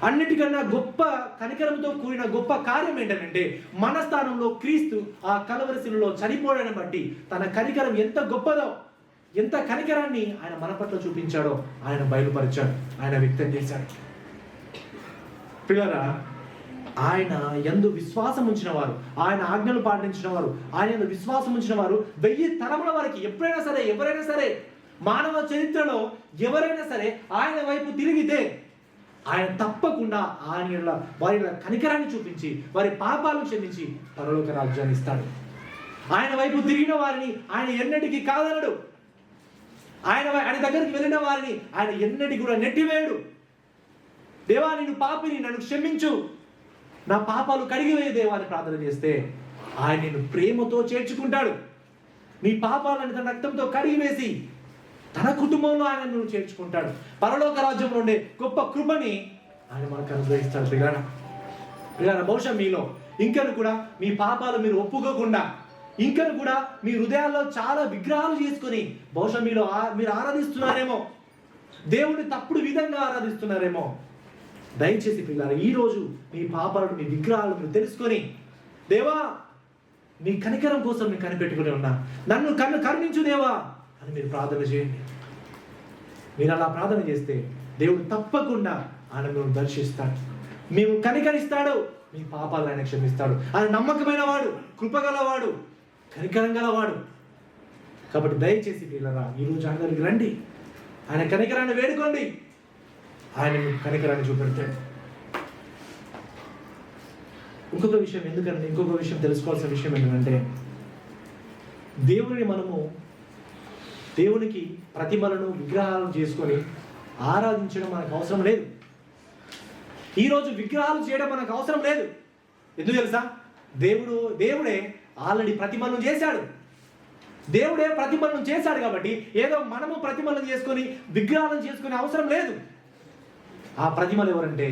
Speaker 1: అన్నిటికన్నా గొప్ప కనికరంతో కూడిన గొప్ప కార్యం ఏంటంటే మన స్థానంలో క్రీస్తు ఆ కలవరి శిలువలో చనిపోవడాన్ని బట్టి తన కనికరం ఎంత గొప్పదో, ఎంత కనికరాన్ని ఆయన మన పట్ల చూపించాడో ఆయన బయలుపరిచాడు, ఆయన వ్యక్తం చేశాడు. పిల్లరా, ఆయన యందు విశ్వాసం ఉంచిన వారు, ఆయన ఆజ్ఞలు పాటించిన వారు, ఆయన యందు విశ్వాసం ఉంచిన వారు 1000 తరముల వరకు ఎప్పుడైనా సరే, ఎవరైనా సరే, మానవ చరిత్రలో ఎవరైనా సరే ఆయన వైపు తిరిగితే ఆయన తప్పకుండా వారి కనికరాన్ని చూపించి వారి పాపాలను క్షమించి పరలోక రాజ్యాన్ని ఇస్తాడు. ఆయన వైపు తిరిగిన వారిని ఆయన ఎన్నటికీ కాదనడు. ఆయన దగ్గరికి వెళ్ళిన వారిని ఆయన ఎన్నటికీ కూడా నెట్టివేయడు. దేవా, నేను పాపిని, నన్ను క్షమించు, నా పాపాలు కడిగివేయ దేవా అని ప్రార్థన చేస్తే ఆయన నిన్ను ప్రేమతో చేర్చుకుంటాడు. నీ పాపాలను తన రక్తంతో కడిగివేసి తన కుటుంబంలో ఆయన నువ్వు చేర్చుకుంటాడు. పరలోక రాజ్యంలో ఉండే గొప్ప కృపని ఆయన మనకు అనుగ్రహిస్తాడు. ఇలా బహుశా మీలో ఇంకను కూడా మీ పాపాలు మీరు ఒప్పుకోకుండా, ఇంకను కూడా మీ హృదయాల్లో చాలా విగ్రహాలు చేసుకొని బహుశా మీరు ఆరాధిస్తున్నారేమో, దేవుని తప్పుడు విధంగా ఆరాధిస్తున్నారేమో. దయచేసి పిల్లలు, ఈరోజు మీ పాపాలను, మీ విగ్రహాలు మీరు తెలుసుకొని, దేవా నీ కనికరం కోసం నేను కనిపెట్టుకుని ఉన్నా, నన్ను కరుణించు దేవా అని మీరు ప్రార్థన చేయండి. మీరు అలా ప్రార్థన చేస్తే దేవుడు తప్పకుండా ఆయన మిమ్మల్ని దర్శిస్తాడు, మేము కనికరిస్తాడు, మీ పాపాలను ఆయన క్షమిస్తాడు. ఆయన నమ్మకమైన వాడు, కృపగలవాడు, కనికరం గలవాడు. కాబట్టి దయచేసి పిల్లరా, ఈరోజు ఆయన దగ్గరికి రండి, ఆయన కనికరాన్ని వేడుకోండి, ఆయన మీకు కనికరాన్ని చూపెడతాడు. ఇంకొక విషయం తెలుసుకోవాల్సిన విషయం ఏంటంటే, దేవునికి ప్రతిమలను, విగ్రహాలను చేసుకొని ఆరాధించడం మనకు అవసరం లేదు. ఈరోజు విగ్రహాలు చేయడం మనకు అవసరం లేదు. ఎందుకు తెలుసా? దేవుడే ఆల్రెడీ ప్రతిమలను చేశాడు. దేవుడే ప్రతిమలను చేశాడు కాబట్టి ఏదో మనము ప్రతిమలను చేసుకొని విగ్రహాలను చేసుకునే అవసరం లేదు. ఆ ప్రతిమలు ఎవరంటే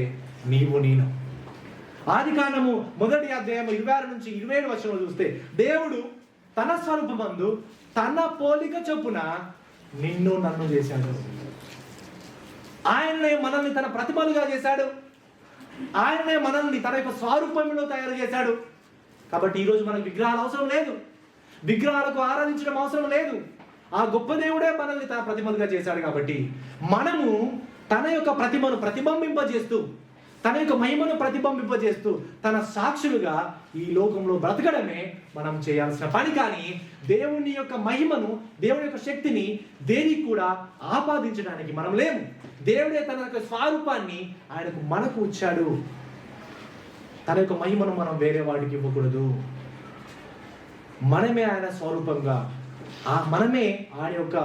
Speaker 1: నీవు నేను. ఆదికాండము 1వ అధ్యాయం 26 నుంచి 27 వచనంలో చూస్తే, దేవుడు తన స్వరూపమందు తన పోలిక చొప్పున నిన్ను నన్ను చేశాడు. ఆయన్నే మనల్ని తన ప్రతిమలుగా చేశాడు. ఆయన్నే మనల్ని తన యొక్క స్వరూపంలో తయారు చేశాడు. కాబట్టి ఈరోజు మనకు విగ్రహాలు అవసరం లేదు, విగ్రహాలకు ఆరాధించడం అవసరం లేదు. ఆ గొప్ప దేవుడే మనల్ని తన ప్రతిమలుగా చేశాడు. కాబట్టి మనము తన యొక్క ప్రతిమను ప్రతిబింబింపజేస్తూ, తన యొక్క మహిమను ప్రతిబింబింపజేస్తూ తన సాక్షులుగా ఈ లోకంలో బ్రతకడమే మనం చేయాల్సిన పని. కానీ దేవుని యొక్క మహిమను, దేవుని యొక్క శక్తిని దేనికి కూడా ఆపాదించడానికి మనం లేము. దేవుడే తన యొక్క స్వరూపాన్ని మనకు ఇచ్చాడు. తన యొక్క మహిమను మనం వేరే వాడికి ఇవ్వకూడదు. మనమే ఆయన స్వరూపంగా, మనమే ఆయన యొక్క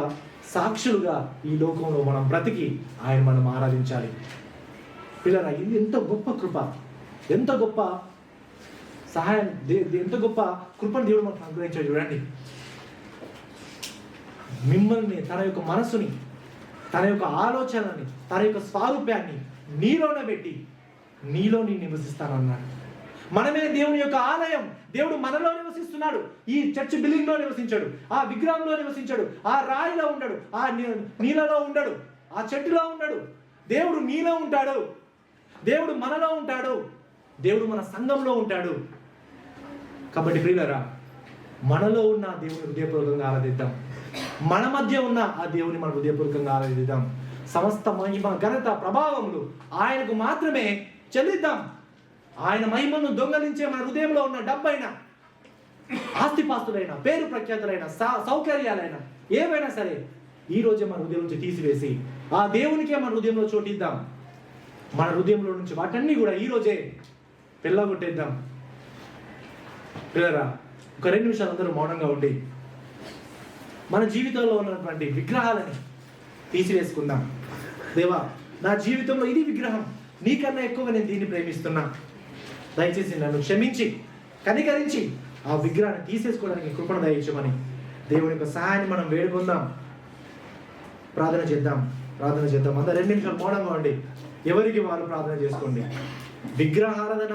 Speaker 1: సాక్షులుగా ఈ లోకంలో మనం బ్రతికి మనం ఆరాధించాలి. పిల్లరా, ఇది ఎంత గొప్ప కృప, ఎంత గొప్ప సహాయం, ఎంత గొప్ప కృపను దేవుడు మనకు అనుగ్రహించాడు. చూడండి, మిమ్మల్ని, తన యొక్క మనసుని, తన యొక్క ఆలోచనని, తన యొక్క స్వరూపాన్ని నీలోనే పెట్టి నీలో నేను నివసిస్తానన్నాడు. మనమే దేవుని యొక్క ఆలయం. దేవుడు మనలో నివసిస్తున్నాడు. ఈ చర్చ్ బిల్డింగ్ లో నివసించాడు, ఆ విగ్రహంలో నివసించాడు, ఆ రాయిలో ఉండడు, ఆ నీళ్ళలో ఉండడు, ఆ చెట్టులో ఉండడు. దేవుడు నీలో ఉంటాడు, దేవుడు మనలో ఉంటాడు, దేవుడు మన సంఘంలో ఉంటాడు. కాబట్టి ప్రియులారా, మనలో ఉన్న దేవుని హృదయపూర్వకంగా ఆరాధిద్దాం. మన మధ్య ఉన్న ఆ దేవుని మన హృదయపూర్వకంగా ఆరాధిద్దాం. సమస్త మహిమ, ఘనత, ప్రభావములు ఆయనకు మాత్రమే చెల్లిద్దాం. ఆయన మహిమను దొంగలించే మన హృదయంలో ఉన్న డబ్బైనా, ఆస్తిపాస్తులైనా, పేరు ప్రఖ్యాతులైన, సౌకర్యాలైనా, ఏవైనా సరే ఈ రోజే మన హృదయం నుంచి తీసివేసి ఆ దేవునికే మన హృదయంలో చోటిద్దాం. మన హృదయంలో నుంచి వాటన్నీ కూడా ఈ రోజే పెళ్ళగొట్టేద్దాం. పిల్లరా, ఒక 2 నిమిషాలు అందరూ మౌనంగా ఉండి మన జీవితంలో ఉన్నటువంటి విగ్రహాలని తీసివేసుకుందాం. దేవా, నా జీవితంలో ఇది విగ్రహం, నీకన్నా ఎక్కువగా నేను దీన్ని ప్రేమిస్తున్నా. దయచేసి నన్ను క్షమించి, కనికరించి ఆ విగ్రహాన్ని తీసేసుకోవడానికి కృపణ దయచేయమని దేవుని యొక్క సహాయాన్ని మనం వేడుకుందాం. ప్రార్థన చేద్దాం. అందరూ 2 నిమిషాలు మౌనంగా ఉండి ఎవరికి వారు ప్రార్థన చేసుకోండి. విగ్రహారాధన